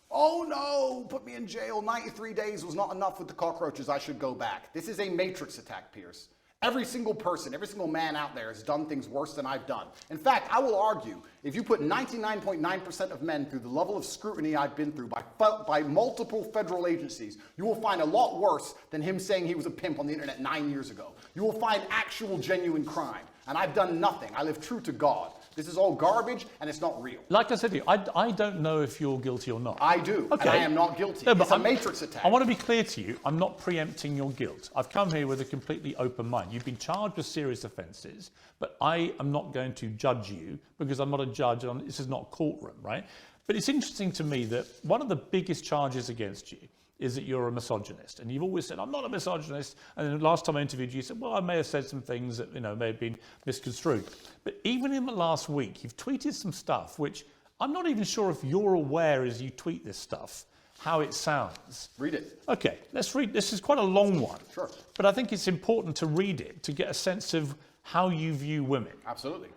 Oh no, put me in jail. 93 days was not enough with the cockroaches. I should go back. This is a matrix attack, Piers. Every single person, every single man out there has done things worse than I've done. In fact, I will argue, if you put 99.9% of men through the level of scrutiny I've been through by multiple federal agencies, you will find a lot worse than him saying he was a pimp on the internet 9 years ago. You will find actual genuine crime. And I've done nothing. I live true to God. This is all garbage and it's not real. Like I said to you, I don't know if you're guilty or not. I do, Okay. and I am not guilty. No, but it's a matrix attack. I want to be clear to you, I'm not preempting your guilt. I've come here with a completely open mind. You've been charged with serious offences, but I am not going to judge you because I'm not a judge and this is not a courtroom, right? But it's interesting to me that one of the biggest charges against you is that you're a misogynist. And you've always said, I'm not a misogynist. And then the last time I interviewed you, you said, well, I may have said some things that, may have been misconstrued. But even in the last week, you've tweeted some stuff, which I'm not even sure if you're aware as you tweet this stuff, how it sounds. Read it. Okay, let's read. This is quite a long one. Sure. But I think it's important to read it to get a sense of how you view women. Absolutely.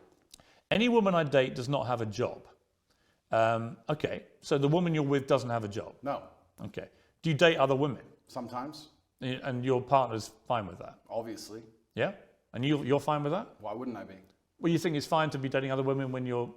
Any woman I date does not have a job. Okay, so the woman you're with doesn't have a job. No. Okay. Do you date other women? Sometimes. And your partner's fine with that? Obviously. Yeah? And you're fine with that? Why wouldn't I be? Well, you think it's fine to be dating other women when you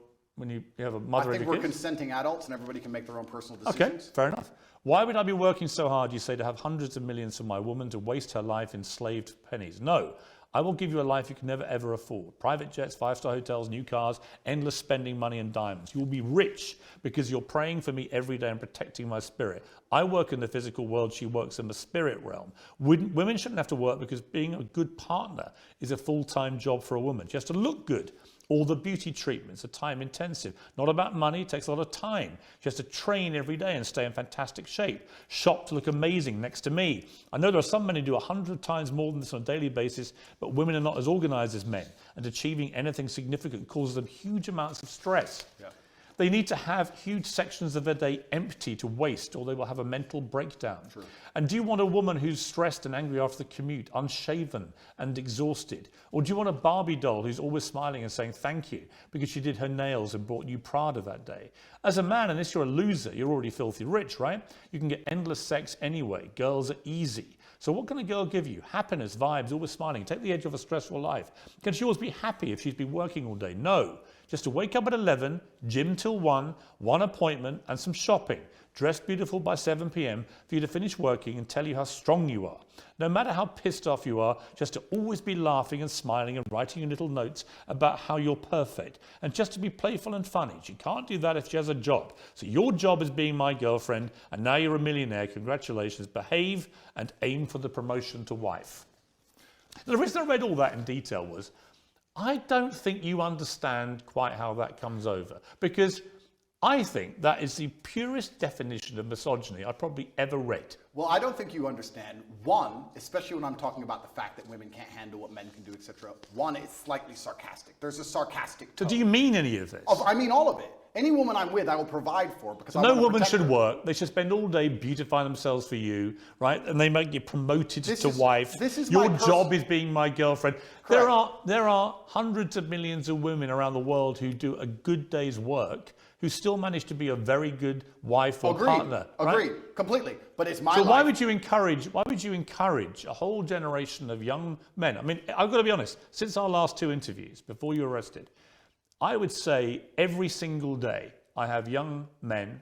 have a mother I and think a we're kid? consenting adults and everybody can make their own personal Okay, decisions. fair enough. Why would I be working so hard, you say, to have hundreds of millions for my woman to waste her life in slaved pennies? No. I will give you a life you can never ever afford. Private jets, 5-star hotels, new cars, endless spending money and diamonds. You will be rich because you're praying for me every day and protecting my spirit. I work in the physical world, she works in the spirit realm. Women shouldn't have to work because being a good partner is a full-time job for a woman. She has to look good. All the beauty treatments are time intensive. Not about money, it takes a lot of time. She has to train every day and stay in fantastic shape. Shop to look amazing next to me. I know there are some men who do 100 times more than this on a daily basis, but women are not as organised as men. And achieving anything significant causes them huge amounts of stress. Yeah. They need to have huge sections of their day empty to waste, or they will have a mental breakdown. True. And do you want a woman who's stressed and angry after the commute, unshaven and exhausted? Or do you want a Barbie doll who's always smiling and saying thank you because she did her nails and brought you Prada that day? As a man, unless you're a loser, you're already filthy rich, right? You can get endless sex anyway. Girls are easy. So what can a girl give you? Happiness, vibes, always smiling. Take the edge off a stressful life. Can she always be happy if she's been working all day? No. Just to wake up at 11, gym till 1, one appointment and some shopping. Dress beautiful by 7 p.m. for you to finish working and tell you how strong you are. No matter how pissed off you are, just to always be laughing and smiling and writing you little notes about how you're perfect. And just to be playful and funny. She can't do that if she has a job. So your job is being my girlfriend and now you're a millionaire. Congratulations. Behave and aim for the promotion to wife. The reason I read all that in detail was I don't think you understand quite how that comes over, because I think that is the purest definition of misogyny I've probably ever read. Well, I don't think you understand. One, especially when I'm talking about the fact that women can't handle what men can do, etc. One, it's slightly sarcastic. There's a sarcastic tone. So do you mean any of this? I mean all of it. Any woman I'm with, I will provide for because no woman should work. They should spend all day beautifying themselves for you, right? And they might get promoted to wife. Your job is being my girlfriend. Correct. There are hundreds of millions of women around the world who do a good day's work who still manage to be a very good wife or partner. Agreed, completely. But it's my So life. why would you encourage a whole generation of young men? I mean, I've got to be honest, since our last 2 interviews, before you were arrested, I would say every single day I have young men,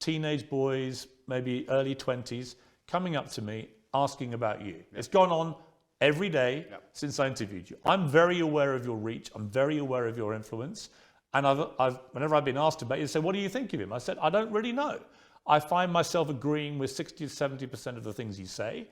teenage boys, maybe early 20s, coming up to me asking about you. It's gone on every day since I interviewed you. I'm very aware of your reach. I'm very aware of your influence. And whenever I've been asked about you, they say, what do you think of him? I said, I don't really know. I find myself agreeing with 60 to 70% of the things you say.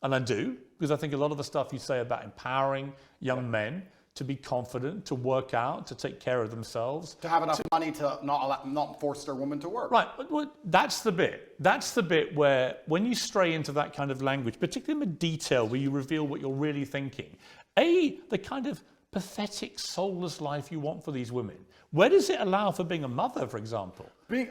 And I do, because I think a lot of the stuff you say about empowering young men to be confident, to work out, to take care of themselves. To have enough money to not force their woman to work. Right, well, that's the bit. That's the bit where when you stray into that kind of language, particularly in the detail where you reveal what you're really thinking, the kind of pathetic, soulless life you want for these women. Where does it allow for being a mother, for example?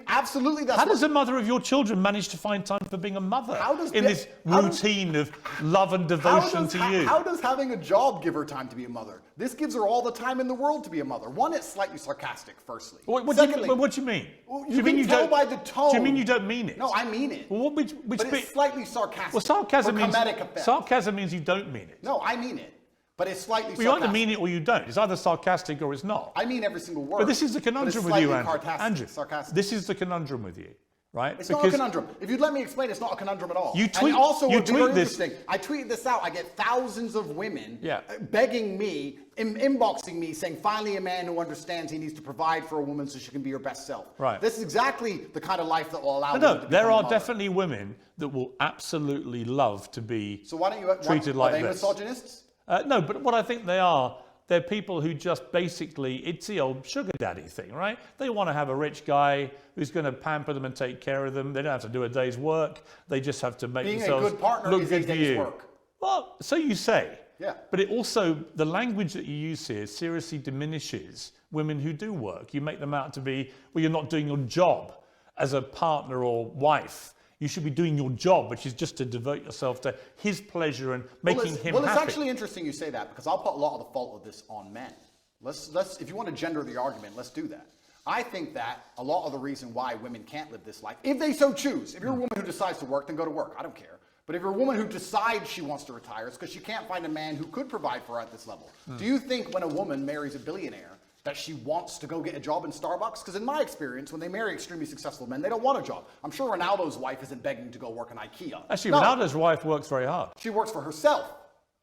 Absolutely, that's How does a mother of your children manage to find time for being a mother in this routine of love and devotion to you? How does having a job give her time to be a mother? This gives her all the time in the world to be a mother. One, it's slightly sarcastic, firstly. What do you mean? Well, you can tell by the tone. Do you mean you don't mean it? No, I mean it. Well, but it's slightly sarcastic. Well, sarcasm means you don't mean it. No, I mean it. But it's slightly sarcastic. You either mean it or you don't. It's either sarcastic or it's not. I mean every single word. But this is the conundrum with you, Andrew. This is the conundrum with you. right? It's not a conundrum. If you'd let me explain, it's not a conundrum at all. You tweet, and also, you would be tweet very this. interesting. I tweeted this out. I get thousands of women Yeah. begging me, inboxing me, saying, finally a man who understands he needs to provide for a woman so she can be her best self. Right. This is exactly the kind of life that will allow No, women to there become a are mother. definitely women that will absolutely love to be So why don't you treated like are they this. misogynists? No, but what I think they are, they're people who just basically, it's the old sugar daddy thing, right? They want to have a rich guy who's going to pamper them and take care of them. They don't have to do a day's work. They just have to make Being a themselves good partner look is good a for day's you. work. Well, so you say. Yeah. But it also, the language that you use here seriously diminishes women who do work. You make them out to be, well, you're not doing your job as a partner or wife. You should be doing your job, which is just to devote yourself to his pleasure and making him Well, happy. it's actually interesting you say that, because I'll put a lot of the fault of this on men. Let's if you want to gender the argument, let's do that. I think that a lot of the reason why women can't live this life, if they so choose, if you're a woman who decides to work, then go to work. I don't care. But if you're a woman who decides she wants to retire, it's because she can't find a man who could provide for her at this level. Do you think when a woman marries a billionaire that she wants to go get a job in Starbucks? Because in my experience, when they marry extremely successful men, they don't want a job. I'm sure Ronaldo's wife isn't begging to go work in IKEA. Actually, No, Ronaldo's wife works very hard. she works for herself,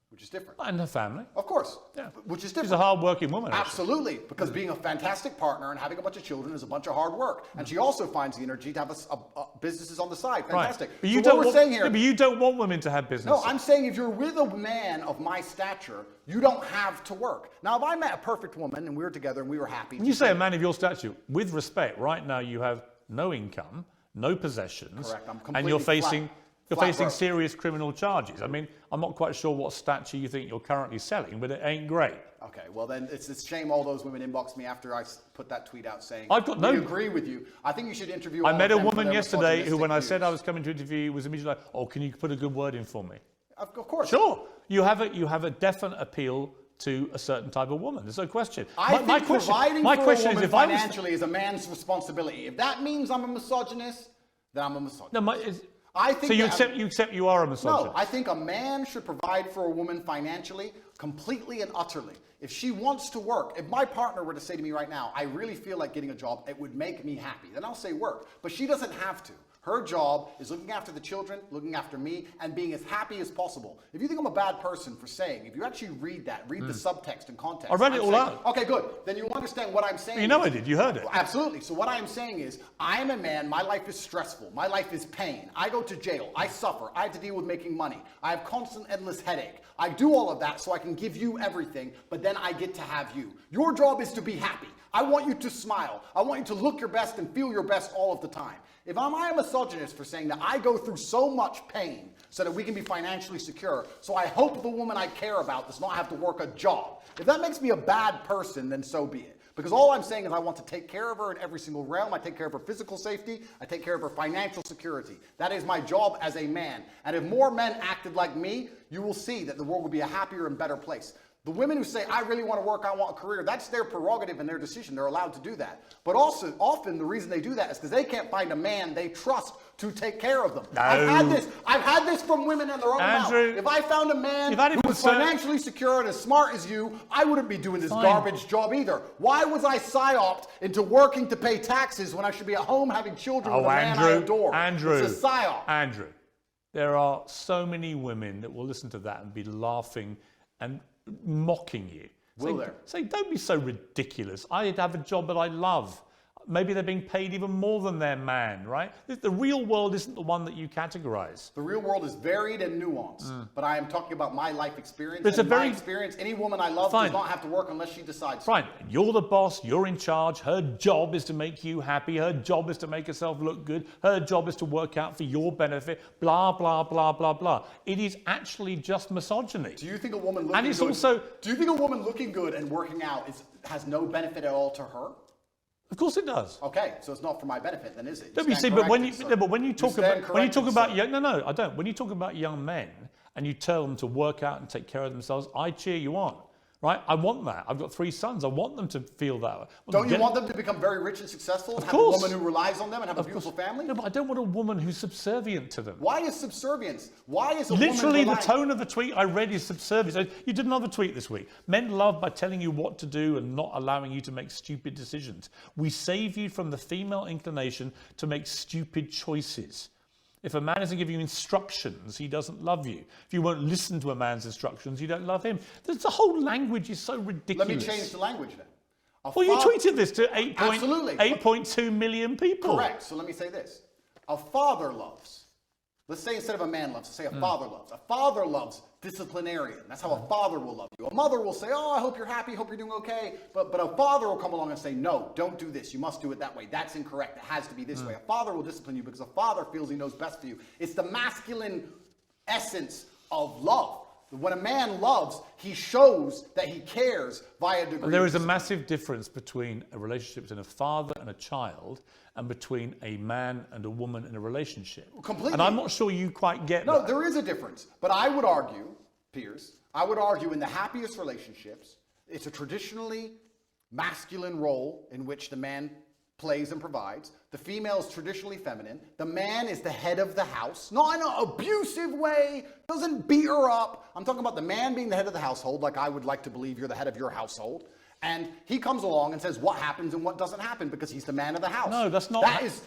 which is different. And her family. Of course, Yeah. which is She's a different. hard-working woman. actually. Absolutely, because being a fantastic partner and having a bunch of children is a bunch of hard work. And she also finds the energy to have businesses on the side. Fantastic. Right. But you So don't what we're want, saying here, yeah, but you don't want women to have business. no, I'm saying if you're with a man of my stature, you don't have to work. Now, if I met a perfect woman and we were together and we were happy. When you say a man of your stature, with respect, right now you have no income, no possessions, Correct. I'm and you're completely facing flat facing broke. serious criminal charges. I mean, I'm not quite sure what stature you think you're currently selling, but it ain't great. Okay, well then it's a shame all those women inboxed me after I put that tweet out saying, I've got no- we agree with you. I think you should interview all I met of a them for woman their yesterday who, when I misogynistic said I views. was coming to interview you, was immediately like, "Oh, can you put a good word in for me?" Of course. Sure, you have a definite appeal to a certain type of woman. There's no question. I think providing my for question a woman is, if I was financially is a man's responsibility. If that means I'm a misogynist, then I'm a misogynist. no, I think so you that- accept you are a misogynist. No, I think a man should provide for a woman financially, completely and utterly. If she wants to work, if my partner were to say to me right now, I really feel like getting a job, it would make me happy, then I'll say work. But she doesn't have to. Her job is looking after the children, looking after me, and being as happy as possible. If you think I'm a bad person for saying, if you actually read that, read the subtext and context. I read it I'm all saying- out. Okay, good. Then you understand what I'm saying. You know is- I did. You heard it. Absolutely. So what I am saying is, I am a man, my life is stressful, my life is pain. I go to jail, I suffer, I have to deal with making money. I have constant endless headache. I do all of that so I can give you everything, but then I get to have you. Your job is to be happy. I want you to smile. I want you to look your best and feel your best all of the time. If I'm a misogynist for saying that I go through so much pain so that we can be financially secure, so I hope the woman I care about does not have to work a job. If that makes me a bad person, then so be it. Because all I'm saying is I want to take care of her in every single realm. I take care of her physical safety. I take care of her financial security. That is my job as a man. And if more men acted like me, you will see that the world will be a happier and better place. The women who say, I really want to work, I want a career, that's their prerogative and their decision. They're allowed to do that. But also, often the reason they do that is because they can't find a man they trust to take care of them. No. I've had this from women in their own mouth. Andrew, If I found a man you've had it who from was certain- financially secure and as smart as you, I wouldn't be doing this Fine. garbage job either. Why was I psyoped into working to pay taxes when I should be at home having children with a man I adore? Andrew, It's a psyop. Andrew, there are so many women that will listen to that and be laughing and mocking you. Will there? Say, don't be so ridiculous. I have a job that I love. Maybe they're being paid even more than their man, right? The real world isn't the one that you categorize. The real world is varied and nuanced, but I am talking about my life experience. But it's and a in very- my experience, any woman I love Fine. does not have to work unless she decides to. Fine, you're the boss, you're in charge. Her job is to make you happy. Her job is to make herself look good. Her job is to work out for your benefit. Blah, blah, blah, blah, blah. It is actually just misogyny. Do you think a woman looking And it's good, also- do you think a woman looking good and working out has no benefit at all to her? Of course it does. Okay, so it's not for my benefit then, is it? Don't you stand see? But when you corrected, sir. no, but when you talk stand about corrected, sir. young, no, I don't. When you talk about young men and you tell them to work out and take care of themselves, I cheer you on. right? I want that. I've got 3 sons. I want them to feel that. Don't you want them to become very rich and successful and have a woman who relies on them and have a beautiful family? No, but I don't want a woman who's subservient to them. Why is subservience? Why is a Literally, woman the tone of the tweet I read is subservience. You did another tweet this week. Men love by telling you what to do and not allowing you to make stupid decisions. We save you from the female inclination to make stupid choices. If a man isn't giving you instructions, he doesn't love you. If you won't listen to a man's instructions, you don't love him. The whole language is so ridiculous. Let me change the language then. Well, you tweeted this to 8.2 million people. Correct. So let me say this. A father loves. Let's say instead of a man loves, let's say a father loves. A father loves disciplinarian. That's how a father will love you. A mother will say, oh, I hope you're happy, hope you're doing okay. But a father will come along and say, no, don't do this. You must do it that way. That's incorrect. It has to be this way. A father will discipline you because a father feels he knows best for you. It's the masculine essence of love. When a man loves, he shows that he cares via degree. There is a massive difference between a relationship between a father and a child and between a man and a woman in a relationship. Completely. And I'm not sure you quite get that. No, there is a difference. But I would argue, Piers, I would argue in the happiest relationships, it's a traditionally masculine role in which the man plays and provides. The female is traditionally feminine. The man is the head of the house, not in an abusive way, doesn't beat her up. I'm talking about the man being the head of the household, like I would like to believe you're the head of your household. And he comes along and says what happens and what doesn't happen because he's the man of the house. No, that's not.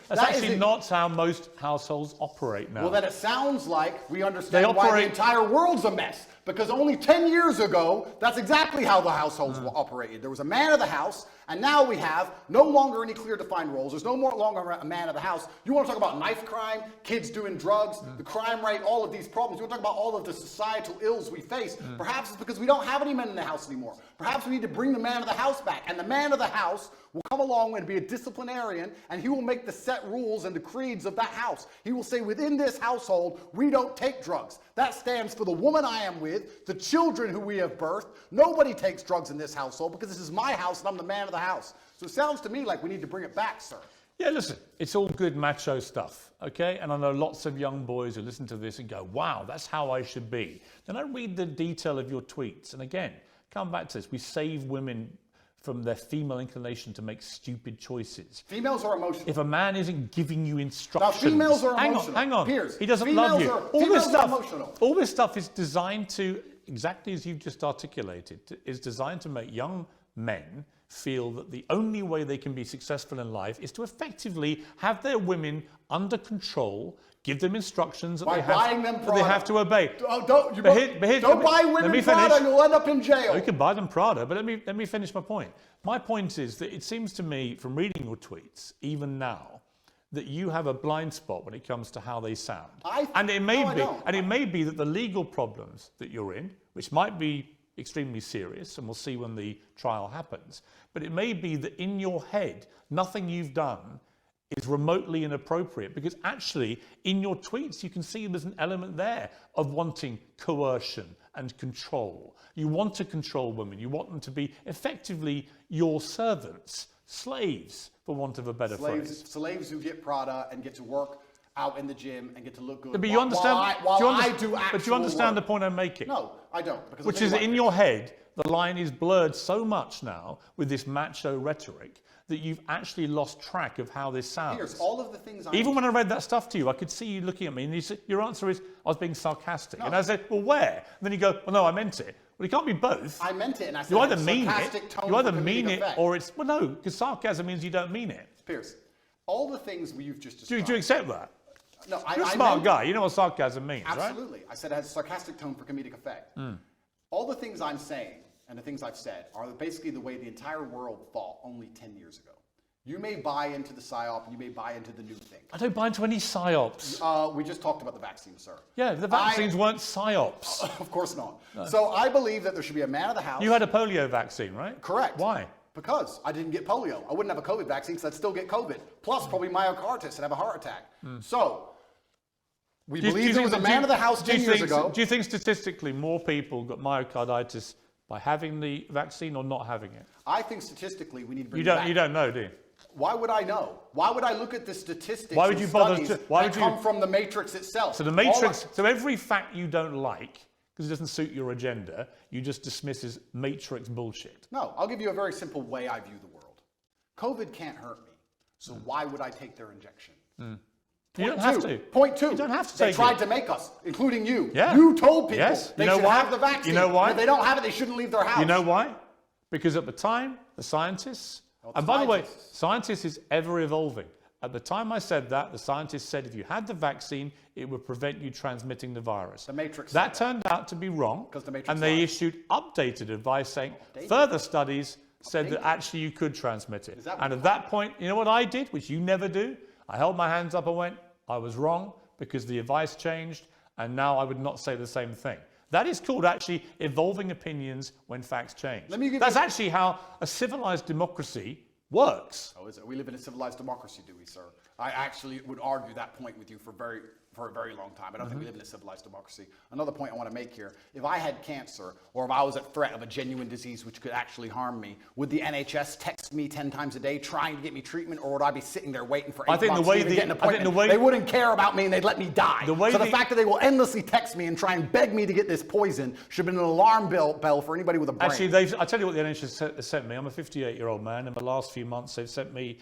That's actually not how most households operate now. Well, then it sounds like we understand why the entire world's a mess. Because only 10 years ago, that's exactly how the households operated. There was a man of the house, and now we have no longer any clear defined roles. There's no more longer a man of the house. You want to talk about knife crime, kids doing drugs, the crime rate, all of these problems. You want to talk about all of the societal ills we face. Perhaps it's because we don't have any men in the house anymore. Perhaps we need to bring the man of the house back. And the man of the house will come along and be a disciplinarian, and he will make the set rules and the creeds of that house. He will say, within this household, we don't take drugs. That stands for the woman I am with, the children who we have birthed. Nobody takes drugs in this household because this is my house and I'm the man of the house. So it sounds to me like we need to bring it back, sir. Yeah, listen, it's all good macho stuff, okay? And I know lots of young boys who listen to this and go, wow, that's how I should be. Then I read the detail of your tweets. And again, come back to this. We save women from their female inclination to make stupid choices. Females are emotional. If a man isn't giving you instructions... Now, females are emotional. Hang on. Piers, he doesn't love you. All this stuff is designed to, exactly as you've just articulated, is designed to make young men feel that the only way they can be successful in life is to effectively have their women under control, give them instructions that they have to obey. Don't buy women Prada, you'll end up in jail. You can buy them Prada, but let me finish my point. My point is that it seems to me, from reading your tweets, even now, that you have a blind spot when it comes to how they sound. It may be that the legal problems that you're in, which might be extremely serious, and we'll see when the trial happens, but it may be that in your head, nothing you've done is remotely inappropriate, because actually in your tweets you can see there's an element there of wanting coercion and control. You want to control women. You want them to be effectively your servants, slaves, for want of a better phrase. Slaves who get Prada and get to work out in the gym and get to look good. But you understand? But you understand the point I'm making? No, I don't. Which is that in your head, the line is blurred so much now with this macho rhetoric that you've actually lost track of how this sounds. Here's all of the things Even when I read that stuff to you, I could see you looking at me, and you said, your answer is, I was being sarcastic. No. And I said, well, where? And then you go, well, no, I meant it. Well, it can't be both. I meant it, and I said, you either mean it, effect. or it's, well, no, because sarcasm means you don't mean it. Piers, all the things you've just described. Do you accept that? No, You're a smart guy. You know what sarcasm means, absolutely. right? Absolutely. I said it has a sarcastic tone for comedic effect. All the things I'm saying and the things I've said are basically the way the entire world thought only 10 years ago. You may buy into the PSYOP and you may buy into the new thing. I don't buy into any PSYOPs. We just talked about the vaccine, sir. Yeah, the vaccines weren't PSYOPs. Of course not. No. So I believe that there should be a man of the house. You had a polio vaccine, right? Correct. Why? Because I didn't get polio. I wouldn't have a COVID vaccine because I'd still get COVID. Plus probably myocarditis and have a heart attack. So we believe there was a man of the house 10 years ago. Do you think statistically more people got myocarditis by having the vaccine or not having it? I think statistically we need to bring it back. You don't know, do you? Why would I know? Why would I look at the statistics why would you bother that come from the matrix itself? So the matrix, so every fact you don't like, because it doesn't suit your agenda, you just dismiss as matrix bullshit. No, I'll give you a very simple way I view the world. COVID can't hurt me, so why would I take their injection? You don't have to. Point two. You don't have to They take tried it. to make us, including you. Yeah. You told people Yes. they You know should why? have the vaccine. You know why? And if they don't have it, they shouldn't leave their house. You know why? Because at the time, the scientists, and by the way, scientists is ever evolving. At the time I said that, the scientists said if you had the vaccine, it would prevent you transmitting the virus. The Matrix That said turned out to be wrong, Because the Matrix and they lied. issued updated advice saying further studies said that actually you could transmit it. that And at that point, you know what I did, which you never do? I held my hands up and went, I was wrong because the advice changed, and now I would not say the same thing. That is called actually evolving opinions when facts change. That's actually how a civilized democracy works. Oh, is it? We live in a civilized democracy, do we, sir? I actually would argue that point with you for a very long time. I don't think we live in a civilized democracy. Another point I want to make here, if I had cancer or if I was at threat of a genuine disease which could actually harm me, would the NHS text me 10 times a day trying to get me treatment, or would I be sitting there waiting for 8 months to even get an appointment? They wouldn't care about me and they'd let me die. So the fact that they will endlessly text me and try and beg me to get this poison should have been an alarm bell for anybody with a brain. Actually, I tell you what the NHS has sent me. I'm a 58-year-old man. In the last few months, they've sent me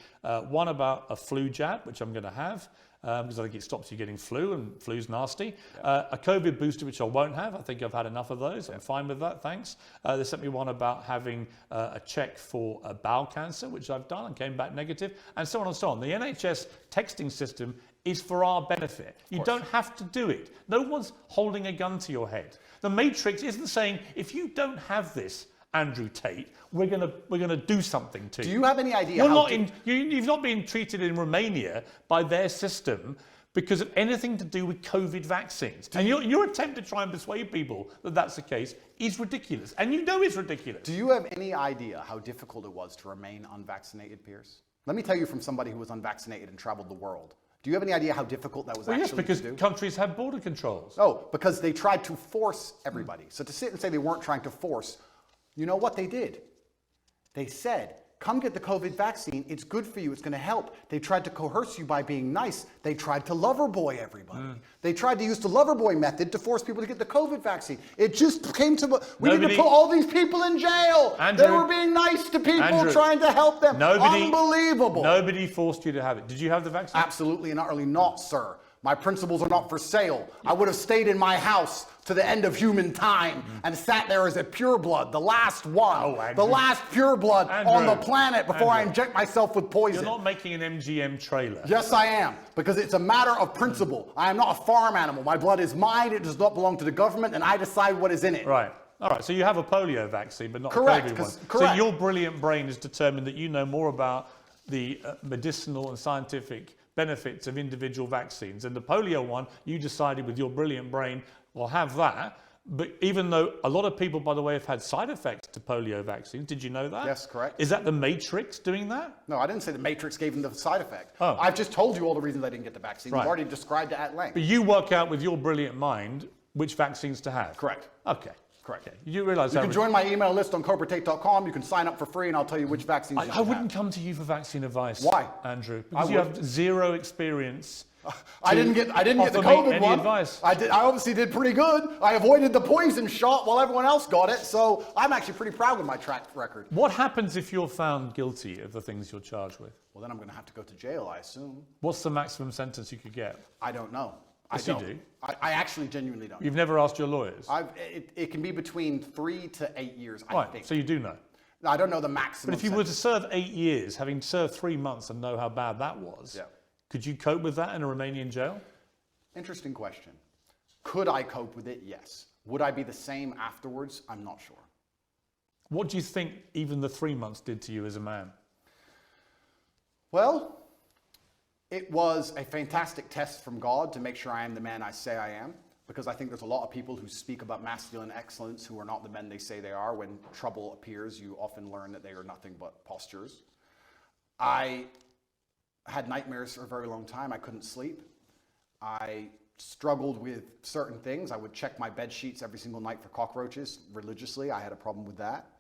one about a flu jab, which I'm going to have, because I think it stops you getting flu, and flu's nasty. A COVID booster, which I won't have. I think I've had enough of those. I'm fine with that, thanks. They sent me one about having a check for bowel cancer, which I've done and came back negative, and so on and so on. The NHS texting system is for our benefit. You don't have to do it. No one's holding a gun to your head. The Matrix isn't saying, if you don't have this, Andrew Tate, we're gonna do something to you. Do you have any idea You've not been treated in Romania by their system because of anything to do with COVID vaccines. And your attempt to try and persuade people that that's the case is ridiculous. And you know it's ridiculous. Do you have any idea how difficult it was to remain unvaccinated, Piers? Let me tell you from somebody who was unvaccinated and traveled the world. Do you have any idea how difficult that was actually to do? Yes, because countries have border controls. Oh, because they tried to force everybody. So to sit and say they weren't trying to force, you know what they did? They said, come get the COVID vaccine. It's good for you. It's going to help. They tried to coerce you by being nice. They tried to lover boy everybody. They tried to use the lover boy method to force people to get the COVID vaccine. It just came to, we need to put all these people in jail. Andrew, they were being nice to people, trying to help them. Unbelievable. Nobody forced you to have it. Did you have the vaccine? Absolutely and utterly not, sir. My principles are not for sale. I would have stayed in my house to the end of human time and sat there as a pureblood, the last one, the last pureblood on the planet before I inject myself with poison. You're not making an MGM trailer. Yes, I am, because it's a matter of principle. I am not a farm animal. My blood is mine. It does not belong to the government, and I decide what is in it. Right. All right, so you have a polio vaccine, but not a Correct, COVID one. correct. So your brilliant brain has determined that you know more about the medicinal and scientific benefits of individual vaccines. And the polio one, you decided with your brilliant brain, well, have that. But even though a lot of people, by the way, have had side effects to polio vaccines, did you know that? Yes, correct. Is that the Matrix doing that? No, I didn't say the Matrix gave them the side effect. Oh. I've just told you all the reasons I didn't get the vaccine. Right. You've already described it at length. But you work out with your brilliant mind which vaccines to have. Correct. Okay. Correct. Okay. You realise You can join my email list on corporatate.com. You can sign up for free, and I'll tell you which vaccines you should I wouldn't come to you for vaccine advice. Why? Andrew? Because you have zero experience. I didn't get the COVID one. Advice. I obviously did pretty good. I avoided the poison shot while everyone else got it, so I'm actually pretty proud with my track record. What happens if you're found guilty of the things you're charged with? Well, then I'm going to have to go to jail, I assume. What's the maximum sentence you could get? I don't know. Yes, you do. I actually genuinely don't. You've never asked your lawyers? It can be between 3 to 8 years, I Right, think. so you do know. I don't know the maximum. But if you were to serve 8 years, having served 3 months and know how bad that was, could you cope with that in a Romanian jail? Interesting question. Could I cope with it? Yes. Would I be the same afterwards? I'm not sure. What do you think even the 3 months did to you as a man? Well, it was a fantastic test from God to make sure I am the man I say I am, because I think there's a lot of people who speak about masculine excellence who are not the men they say they are. When trouble appears, you often learn that they are nothing but postures. I had nightmares for a very long time. I couldn't sleep. I struggled with certain things. I would check my bed sheets every single night for cockroaches religiously. I had a problem with that.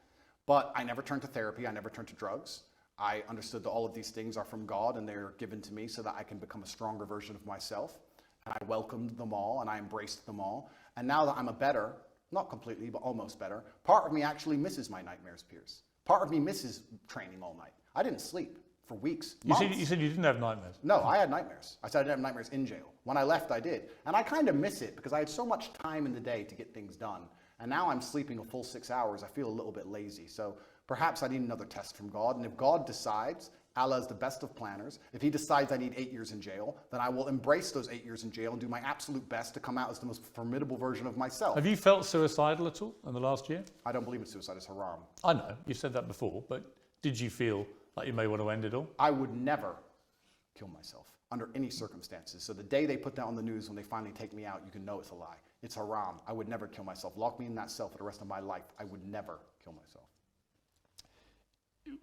But I never turned to therapy. I never turned to drugs. I understood that all of these things are from God and they're given to me so that I can become a stronger version of myself. And I welcomed them all and I embraced them all. And now that I'm a better, Not completely, but almost better. Part of me actually misses my nightmares, Piers. Part of me misses training all night. I didn't sleep for weeks, months. You said you didn't have nightmares. No, I had nightmares. I said I didn't have nightmares in jail. When I left, I did. And I kind of miss it because I had so much time in the day to get things done. And now I'm sleeping a full 6 hours. I feel a little bit lazy. So perhaps I need another test from God. And if God decides, Allah is the best of planners, if he decides I need 8 years in jail, then I will embrace those 8 years in jail and do my absolute best to come out as the most formidable version of myself. Have you felt suicidal at all in the last year? I don't believe in suicide. It's haram. I know, you said that before, but did you feel like you may want to end it all? I would never kill myself under any circumstances. So the day they put that on the news, when they finally take me out, you can know it's a lie. It's haram. I would never kill myself. Lock me in that cell for the rest of my life. I would never kill myself.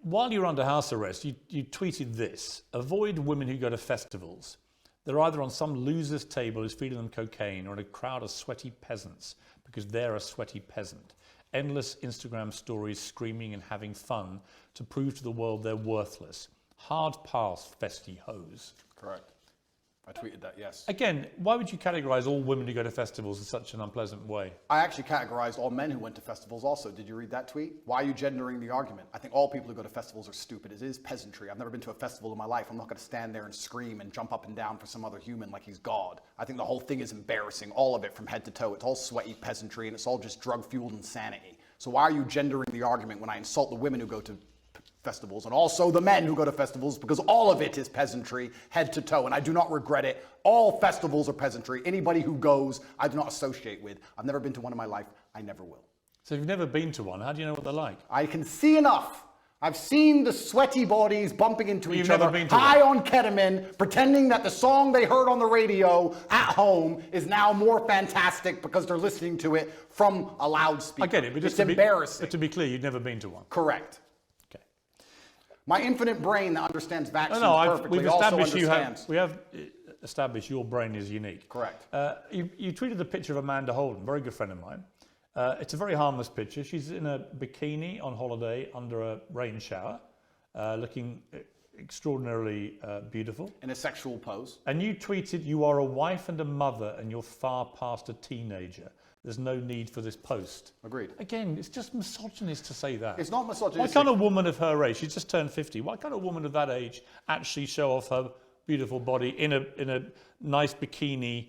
While you were under house arrest, you tweeted this: avoid women who go to festivals. They're either on some loser's table who's feeding them cocaine or in a crowd of sweaty peasants because they're a sweaty peasant. Endless Instagram stories screaming and having fun to prove to the world they're worthless. Hard pass, festy hoes. Correct. I tweeted that, yes. Again, why would you categorise all women who go to festivals in such an unpleasant way? I actually categorized all men who went to festivals also. Did you read that tweet? Why are you gendering the argument? I think all people who go to festivals are stupid. It is peasantry. I've never been to a festival in my life. I'm not going to stand there and scream and jump up and down for some other human like he's God. I think the whole thing is embarrassing, all of it from head to toe. It's all sweaty peasantry and it's all just drug-fueled insanity. So why are you gendering the argument when I insult the women who go to festivals and also the men who go to festivals, because all of it is peasantry head to toe, and I do not regret it. All festivals are peasantry. Anybody who goes, I do not associate with. I've never been to one in my life. I never will. So if you've never been to one, how do you know what they're like? I can see enough. I've seen the sweaty bodies bumping into each other, Never been to high one. on ketamine, pretending that the song they heard on the radio at home is now more fantastic because they're listening to it from a loudspeaker. I get it, but it's embarrassing. But to be clear, you've never been to one. Correct. Okay. My infinite brain that understands vaccines perfectly we've also established understands. we have established your brain is unique. Correct. You tweeted the picture of Amanda Holden, very good friend of mine. It's a very harmless picture. She's in a bikini on holiday under a rain shower, looking extraordinarily beautiful. In a sexual pose. And you tweeted, "You are a wife and a mother and you're far past a teenager. There's no need for this post." Agreed. Again, it's just misogynist to say that. It's not misogynistic. Why can't a woman of her age, she's just turned 50, why can't a woman of that age actually show off her beautiful body in a nice bikini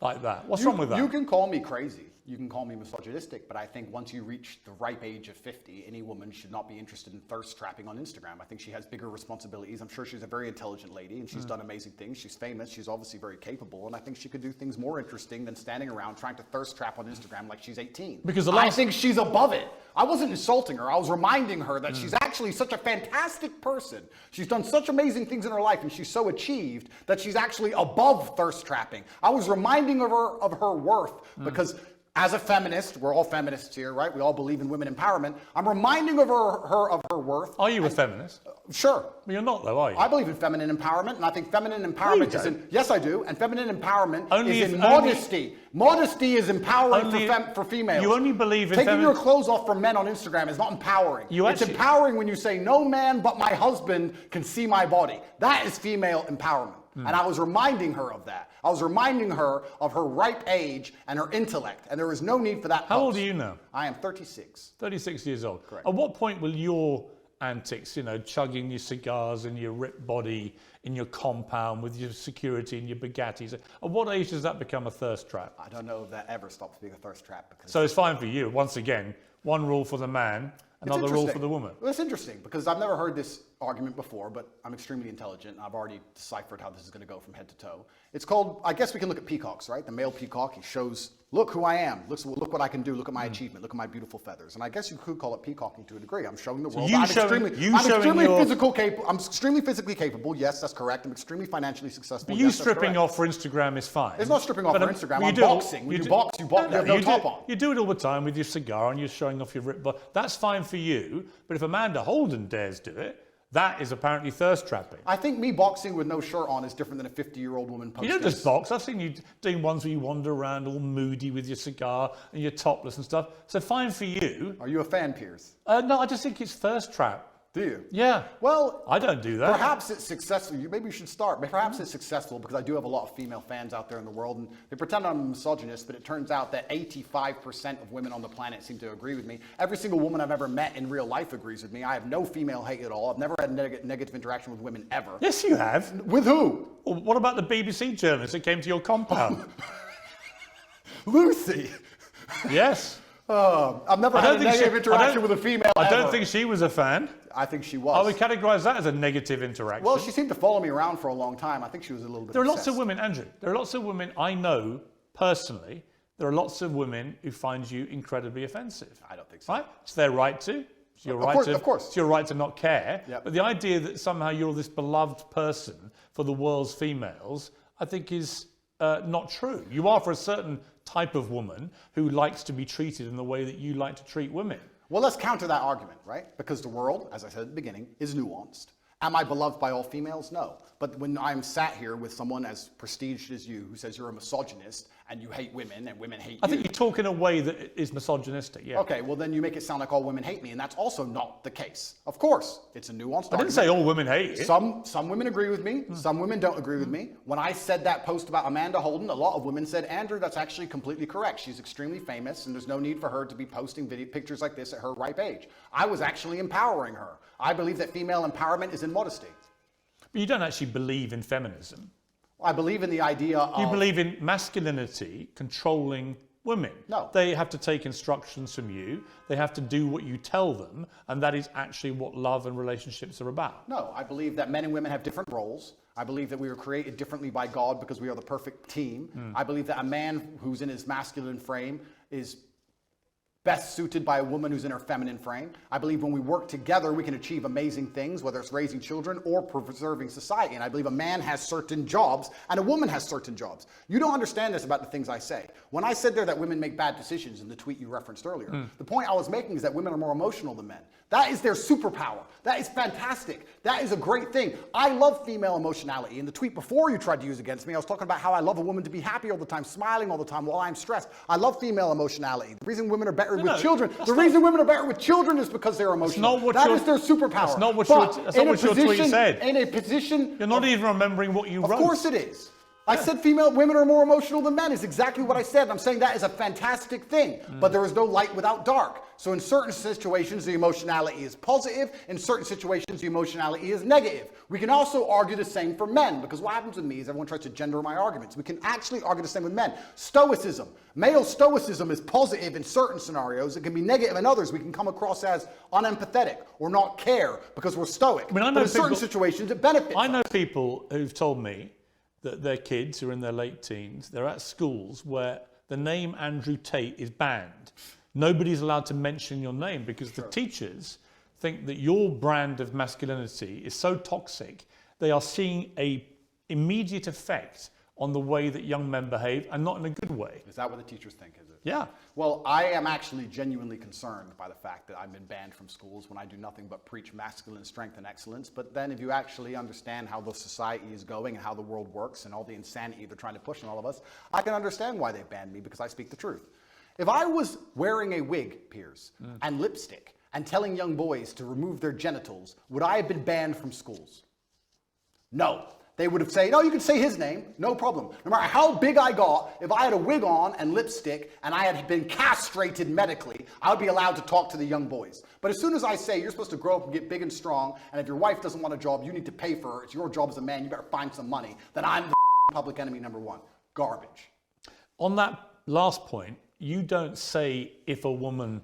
like that? What's wrong with that? You can call me crazy. You can call me misogynistic, but I think once you reach the ripe age of 50, any woman should not be interested in thirst trapping on Instagram. I think she has bigger responsibilities. I'm sure she's a very intelligent lady and she's done amazing things. She's famous. She's obviously very capable. And I think she could do things more interesting than standing around trying to thirst trap on Instagram like she's 18. Because I think she's above it. I wasn't insulting her. I was reminding her that she's actually such a fantastic person. She's done such amazing things in her life and she's so achieved that she's actually above thirst trapping. I was reminding her of her worth because as a feminist, we're all feminists here, right? We all believe in women empowerment. I'm reminding her of her worth. Are you a feminist? Sure. Well, you're not though, are you? I believe in feminine empowerment, and I think feminine empowerment is in... Yes, I do. And feminine empowerment is in modesty. Modesty is empowering for females. You only believe in taking your clothes off for men on Instagram is not empowering. It's empowering when you say, no man but my husband can see my body. That is female empowerment. And I was reminding her of that. I was reminding her of her ripe age and her intellect. And there is no need for that. How old are you now? I am 36. 36 years old. Correct. At what point will your antics, chugging your cigars in your ripped body, in your compound with your security and your Bugattis, at what age does that become a thirst trap? I don't know if that ever stops being a thirst trap. Because so it's fine for you. Once again, one rule for the man, another rule for the woman. Well, it's interesting because I've never heard this argument before, but I'm extremely intelligent. And I've already deciphered how this is going to go from head to toe. It's called, I guess we can look at peacocks, right? The male peacock, he shows, look who I am. Look what I can do. Look at my achievement. Look at my beautiful feathers. And I guess you could call it peacocking to a degree. I'm showing the world. I'm extremely physically capable. Yes, that's correct. I'm extremely financially successful. But you stripping off for Instagram is fine. It's not stripping off for Instagram. I'm boxing. When you box, you have no top on. You do it all the time with your cigar and you're showing off your ripped body. That's fine for you. But if Amanda Holden dares do it, that is apparently thirst trapping. I think me boxing with no shirt on is different than a 50-year-old woman posting. You don't just box. I've seen you doing ones where you wander around all moody with your cigar and you're topless and stuff. So fine for you. Are you a fan, Piers? No, I just think it's thirst trap. Do you? Yeah. Well, I don't do that. Perhaps it's successful. Maybe you should start. Perhaps it's successful because I do have a lot of female fans out there in the world, and they pretend I'm a misogynist, but it turns out that 85% of women on the planet seem to agree with me. Every single woman I've ever met in real life agrees with me. I have no female hate at all. I've never had negative interaction with women ever. Yes, you have. With who? Well, what about the BBC journalist that came to your compound? Lucy. Yes. I've never had a negative interaction with a female I don't ever. think she was a fan. I think she was. I would categorise that as a negative interaction. Well, she seemed to follow me around for a long time. I think she was a little bit There are obsessed. lots of women, Andrew. There are lots of women I know personally. There are lots of women who find you incredibly offensive. I don't think so. Right? It's their right to. It's your right to. Of course. It's your right to not care. Yep. But the idea that somehow you're this beloved person for the world's females, I think is not true. You are for a certain type of woman who likes to be treated in the way that you like to treat women. Well, let's counter that argument, right? Because the world, as I said at the beginning, is nuanced. Am I beloved by all females? No. But when I'm sat here with someone as prestiged as you who says you're a misogynist and you hate women and women hate you. I think you talk in a way that is misogynistic, yeah. Okay, well then you make it sound like all women hate me, and that's also not the case. Of course, it's a nuanced argument. I didn't say all women hate you. Some women agree with me, some women don't agree with me. When I said that post about Amanda Holden, a lot of women said, Andrew, that's actually completely correct. She's extremely famous, and there's no need for her to be posting pictures like this at her ripe age. I was actually empowering her. I believe that female empowerment is in modesty. But you don't actually believe in feminism. I believe in the idea of... You believe in masculinity controlling women. No. They have to take instructions from you. They have to do what you tell them. And that is actually what love and relationships are about. No, I believe that men and women have different roles. I believe that we were created differently by God because we are the perfect team. I believe that a man who's in his masculine frame is best suited by a woman who's in her feminine frame. I believe when we work together, we can achieve amazing things, whether it's raising children or preserving society. And I believe a man has certain jobs and a woman has certain jobs. You don't understand this about the things I say. When I said there that women make bad decisions in the tweet you referenced earlier, the point I was making is that women are more emotional than men. That is their superpower. That is fantastic. That is a great thing. I love female emotionality. In the tweet before you tried to use against me, I was talking about how I love a woman to be happy all the time, smiling all the time while I'm stressed. I love female emotionality. The reason women are better with children, women are better with children is because they're emotional. That is their superpower. That's not what your tweet said. In a position... You're not even remembering what you wrote. Of course it is. I said women are more emotional than men is exactly what I said. I'm saying that is a fantastic thing, but there is no light without dark. So in certain situations, the emotionality is positive. In certain situations, the emotionality is negative. We can also argue the same for men, because what happens with me is everyone tries to gender my arguments. We can actually argue the same with men. Stoicism. Male stoicism is positive in certain scenarios. It can be negative in others. We can come across as unempathetic or not care because we're stoic. But in certain situations, it benefits us. I know people who've told me that their kids who are in their late teens, they're at schools where the name Andrew Tate is banned. Nobody's allowed to mention your name because the teachers think that your brand of masculinity is so toxic, they are seeing an immediate effect on the way that young men behave, and not in a good way. Is that what the teachers think, is it? Yeah. Well, I am actually genuinely concerned by the fact that I've been banned from schools when I do nothing but preach masculine strength and excellence. But then if you actually understand how the society is going and how the world works and all the insanity they're trying to push on all of us, I can understand why they banned me, because I speak the truth. If I was wearing a wig, Piers, and lipstick, and telling young boys to remove their genitals, would I have been banned from schools? No. They would have said, no, you can say his name, no problem. No matter how big I got, if I had a wig on and lipstick and I had been castrated medically, I would be allowed to talk to the young boys. But as soon as I say you're supposed to grow up and get big and strong, and if your wife doesn't want a job, you need to pay for her, it's your job as a man, you better find some money, then I'm the public enemy number one. Garbage. On that last point, you don't say if a woman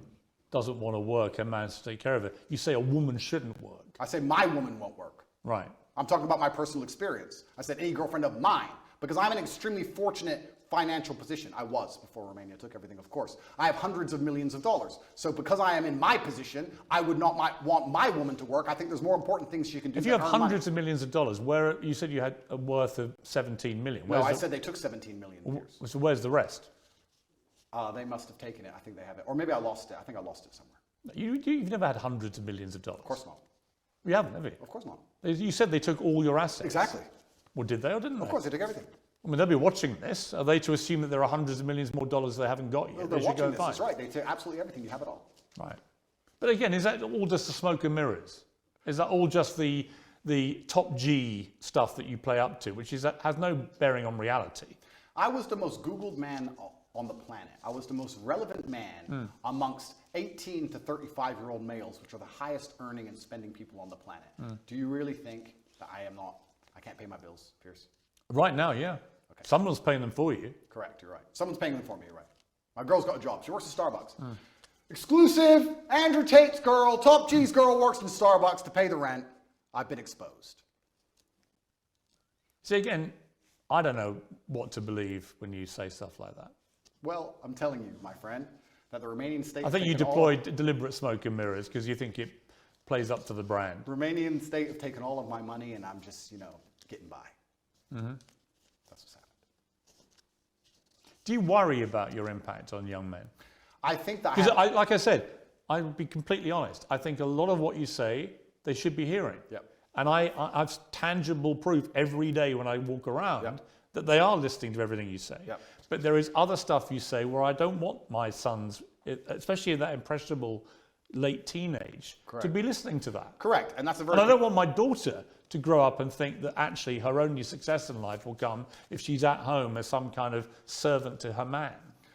doesn't want to work, a man has to take care of it. You say a woman shouldn't work. I say my woman won't work. Right. I'm talking about my personal experience. I said any girlfriend of mine, because I'm in an extremely fortunate financial position. I was before Romania took everything, of course. I have hundreds of millions of dollars. So because I am in my position, I would not want my woman to work. I think there's more important things she can do. If you have hundreds of millions of dollars, where you said you had a worth of 17 million. No, I said they took 17 million. So where's the rest? They must have taken it. I think they have it. Or maybe I lost it. I think I lost it somewhere. You've never had hundreds of millions of dollars. Of course not. You haven't, have you? Of course not. You said they took all your assets. Exactly. Well, did they or didn't they? Of course, they took everything. I mean, they'll be watching this. Are they to assume that there are hundreds of millions more dollars they haven't got yet? Well, they're watching this. That's right. They took absolutely everything. You have it all. Right. But again, is that all just the smoke and mirrors? Is that all just the top G stuff that you play up to, which has no bearing on reality? I was the most Googled man on the planet. I was the most relevant man amongst 18 to 35-year-old males, which are the highest earning and spending people on the planet. Do you really think that I can't pay my bills, Piers? Right now, yeah. Okay. Someone's paying them for you. Correct, you're right. Someone's paying them for me, you're right. My girl's got a job. She works at Starbucks. Exclusive, Andrew Tate's girl, top G's girl works in Starbucks to pay the rent. I've been exposed. See, again, I don't know what to believe when you say stuff like that. Well, I'm telling you, my friend, that the Romanian state... I think you deployed deliberate smoke and mirrors because you think it plays up to the brand. The Romanian state have taken all of my money and I'm just, getting by. That's what's happened. Do you worry about your impact on young men? I think that... Because like I said, I'll be completely honest. I think a lot of what you say, they should be hearing. Yep. And I've tangible proof every day when I walk around that they are listening to everything you say. Yep. But there is other stuff you say where I don't want my sons, especially in that impressionable late teenage, to be listening to that. Correct. And that's a very... And I don't want my daughter to grow up and think that actually her only success in life will come if she's at home as some kind of servant to her man.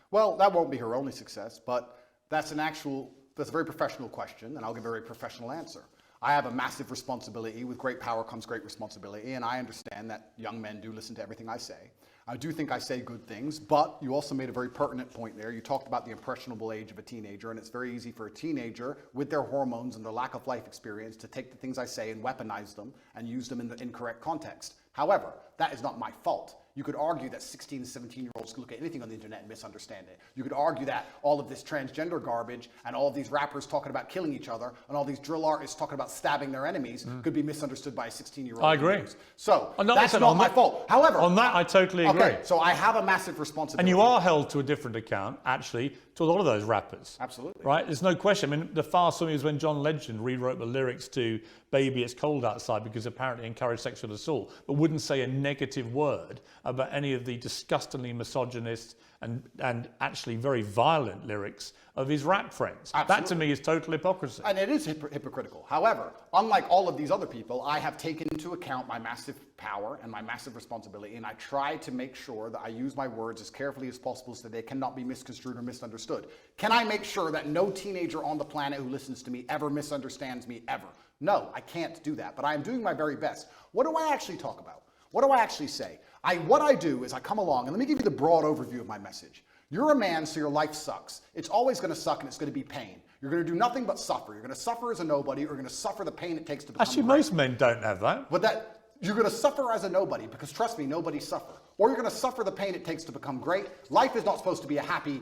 Well, that won't be her only success, but that's a very professional question, and I'll give a very professional answer. I have a massive responsibility. With great power comes great responsibility, and I understand that young men do listen to everything I say. I do think I say good things, but you also made a very pertinent point there. You talked about the impressionable age of a teenager, and it's very easy for a teenager with their hormones and their lack of life experience to take the things I say and weaponize them and use them in the incorrect context. However, that is not my fault. You could argue that 16 and 17-year-olds can look at anything on the internet and misunderstand it. You could argue that all of this transgender garbage and all of these rappers talking about killing each other and all these drill artists talking about stabbing their enemies could be misunderstood by a 16-year-old. I agree. So that's not my fault. However, on that I totally agree. Okay, so I have a massive responsibility. And you are held to a different account, actually, to a lot of those rappers. Absolutely. Right? There's no question. I mean, the far swing is when John Legend rewrote the lyrics to Baby It's Cold Outside because apparently it encouraged sexual assault, but wouldn't say a negative word about any of the disgustingly misogynist and actually very violent lyrics of his rap friends. Absolutely. That to me is total hypocrisy. And it is hypocritical. However, unlike all of these other people, I have taken into account my massive power and my massive responsibility, and I try to make sure that I use my words as carefully as possible so they cannot be misconstrued or misunderstood. Can I make sure that no teenager on the planet who listens to me ever misunderstands me ever? No, I can't do that, but I am doing my very best. What do I actually talk about? What do I actually say? What I do is I come along, and let me give you the broad overview of my message. You're a man, so your life sucks. It's always going to suck, and it's going to be pain. You're going to do nothing but suffer. You're going to suffer as a nobody, or you're going to suffer the pain it takes to become Actually, great. most men don't have that. But you're going to suffer as a nobody, because trust me, nobody suffer. Or you're going to suffer the pain it takes to become great. Life is not supposed to be a happy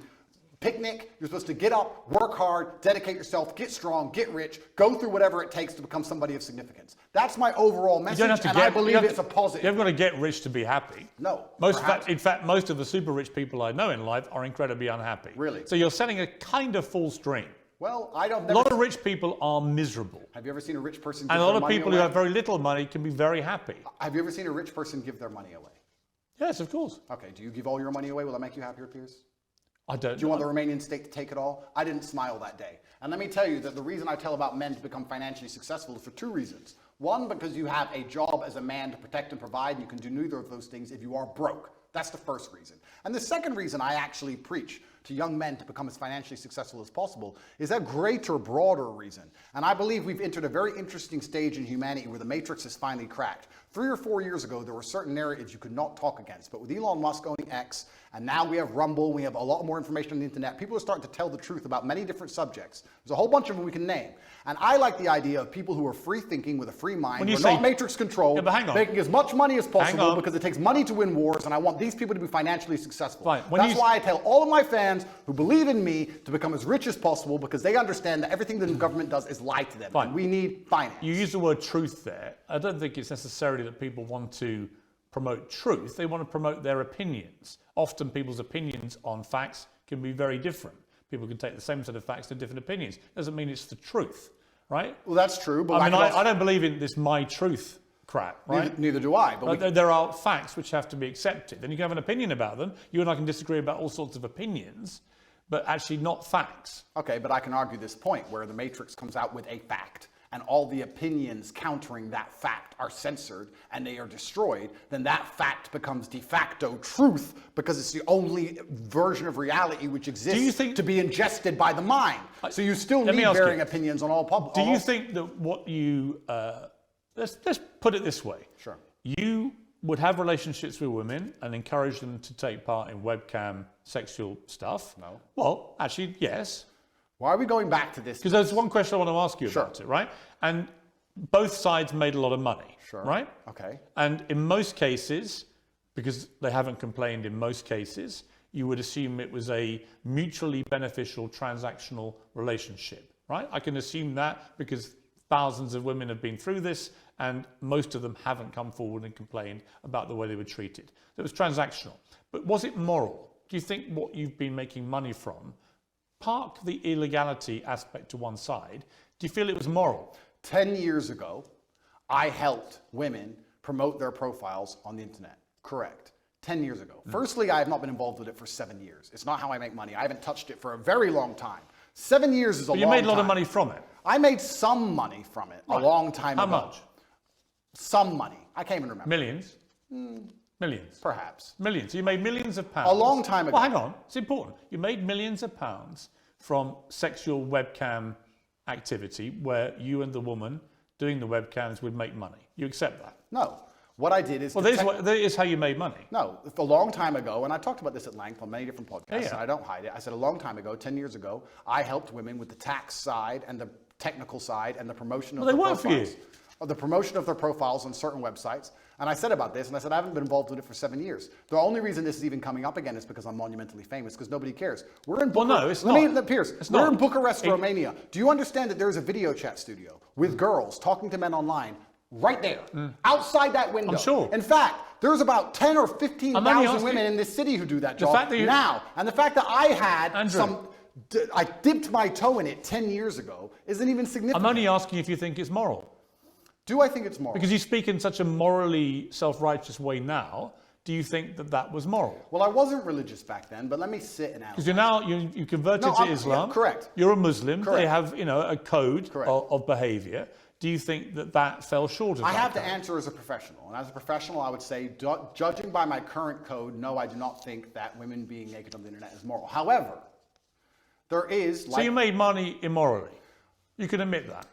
picnic. You're supposed to get up, work hard, dedicate yourself, get strong, get rich, go through whatever it takes to become somebody of significance. That's my overall message, and I believe it's a positive. You haven't got to get rich to be happy. No. In fact, most of the super rich people I know in life are incredibly unhappy. Really? So you're setting a kind of false dream. Well, a lot of rich people are miserable. Have you ever seen a rich person give and a their lot of money people away? who have very little money can be very happy. Have you ever seen a rich person give their money away? Yes, of course. Okay, do you give all your money away? Will that make you happier, Piers? I don't. Do you want the Romanian state to take it all? I didn't smile that day. And let me tell you that the reason I tell about men to become financially successful is for two reasons. One, because you have a job as a man to protect and provide, and you can do neither of those things if you are broke. That's the first reason. And the second reason I actually preach to young men to become as financially successful as possible is a greater, broader reason. And I believe we've entered a very interesting stage in humanity where the matrix is finally cracked. 3 or 4 years ago, there were certain narratives you could not talk against. But with Elon Musk owning X, and now we have Rumble, we have a lot more information on the internet, people are starting to tell the truth about many different subjects. There's a whole bunch of them we can name. And I like the idea of people who are free thinking with a free mind, who are not matrix controlled, making as much money as possible because it takes money to win wars, and I want these people to be financially successful. That's why I tell all of my fans who believe in me to become as rich as possible, because they understand that everything the government does is lie to them. And we need finance. You use the word truth there. I don't think it's necessarily that people want to promote truth. They want to promote their opinions. Often people's opinions on facts can be very different. People can take the same set of facts to different opinions. Doesn't mean it's the truth, right? Well, that's true. But I don't believe in this my truth crap, right? Neither do I. But there are facts which have to be accepted. And you can have an opinion about them. You and I can disagree about all sorts of opinions, but actually not facts. Okay, but I can argue this point where the matrix comes out with a fact. and all the opinions countering that fact are censored and they are destroyed, then that fact becomes de facto truth because it's the only version of reality which exists to be ingested by the mind. So you still need varying opinions on all public. Do you think that what you, let's put it this way. Sure. You would have relationships with women and encourage them to take part in webcam sexual stuff? No. Well, actually, yes. Why are we going back to this? Because there's one question I want to ask you about it, right? And both sides made a lot of money, right? Okay. And in most cases, because they haven't complained in most cases, you would assume it was a mutually beneficial transactional relationship, right? I can assume that because thousands of women have been through this and most of them haven't come forward and complained about the way they were treated. It was transactional. But was it moral? Do you think what you've been making money from, park the illegality aspect to one side, do you feel it was moral? 10 years ago, I helped women promote their profiles on the internet. Correct. 10 years ago. Firstly, I have not been involved with it for 7 years. It's not how I make money. I haven't touched it for a very long time. 7 years is a long time. You made a lot of money from it. I made some money from it a long time ago. How much? Some money. I can't even remember. Millions? Millions? Perhaps. Millions. You made millions of pounds. A long time ago. Well, hang on. It's important. You made millions of pounds from sexual webcam activity where you and the woman doing the webcams would make money. You accept that? No. What I did is... Well, that is how you made money. No. A long time ago, and I talked about this at length on many different podcasts, and I don't hide it. I said a long time ago, 10 years ago, I helped women with the tax side and the technical side and the promotion of their profiles. Well, they work for you. The promotion of their profiles on certain websites. And I said about this, and I said I haven't been involved with it for 7 years. The only reason this is even coming up again is because I'm monumentally famous, because nobody cares. We're in Well, no, it's not. Piers, we're in Bucharest, Romania. Do you understand that there is a video chat studio with girls talking to men online right there, outside that window? I'm sure. In fact, there's about 10 or 15,000 women in this city who do that job now. And the fact that I had I dipped my toe in it 10 years ago isn't even significant. I'm only asking if you think it's moral. Do I think it's moral? Because you speak in such a morally self-righteous way now. Do you think that that was moral? Well, I wasn't religious back then, but let me sit and analyze. Because you're now you converted to Islam. Yeah, correct. You're a Muslim. Correct. They have a code of behaviour. Do you think that that fell short of that? I have to answer as a professional, and as a professional, I would say, judging by my current code, no, I do not think that women being naked on the internet is moral. However, there is. So you made money immorally. You can admit that.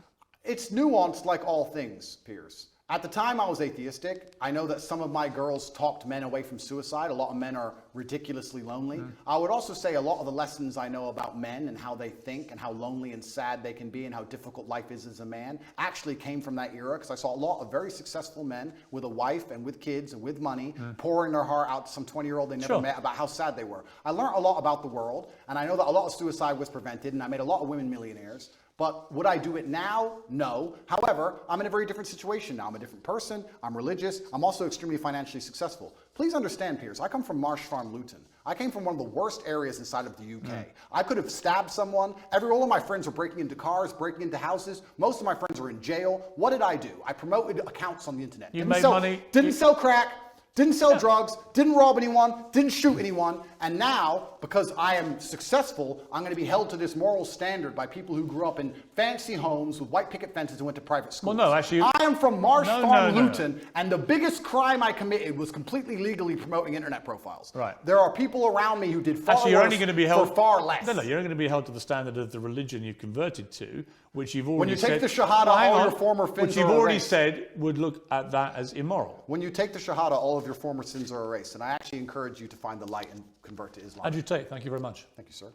It's nuanced like all things, Piers. At the time I was atheistic. I know that some of my girls talked men away from suicide. A lot of men are ridiculously lonely. I would also say a lot of the lessons I know about men and how they think and how lonely and sad they can be and how difficult life is as a man actually came from that era, because I saw a lot of very successful men with a wife and with kids and with money pouring their heart out to some 20-year-old they never met about how sad they were. I learned a lot about the world, and I know that a lot of suicide was prevented, and I made a lot of women millionaires. But would I do it now? No. However, I'm in a very different situation now. I'm a different person. I'm religious. I'm also extremely financially successful. Please understand, Piers, I come from Marsh Farm, Luton. I came from one of the worst areas inside of the UK. I could have stabbed someone. All of my friends were breaking into cars, breaking into houses. Most of my friends were in jail. What did I do? I promoted accounts on the internet. You made money. Didn't sell crack. Didn't sell drugs, didn't rob anyone, didn't shoot anyone, and now, because I am successful, I'm going to be held to this moral standard by people who grew up in fancy homes with white picket fences and went to private schools. Well, no, actually... I am from Marsh Farm, Luton, and the biggest crime I committed was completely legally promoting internet profiles. Right. There are people around me who did far worse for far less. No, you're only going to be held to the standard of the religion you've converted to, which you've already said... When you take the Shahada, all your former sins are erased. Which you've already said would look at that as immoral. When you take the Shahada, all of your former sins are erased. And I actually encourage you to find the light and convert to Islam. Andrew Tate, thank you very much. Thank you, sir.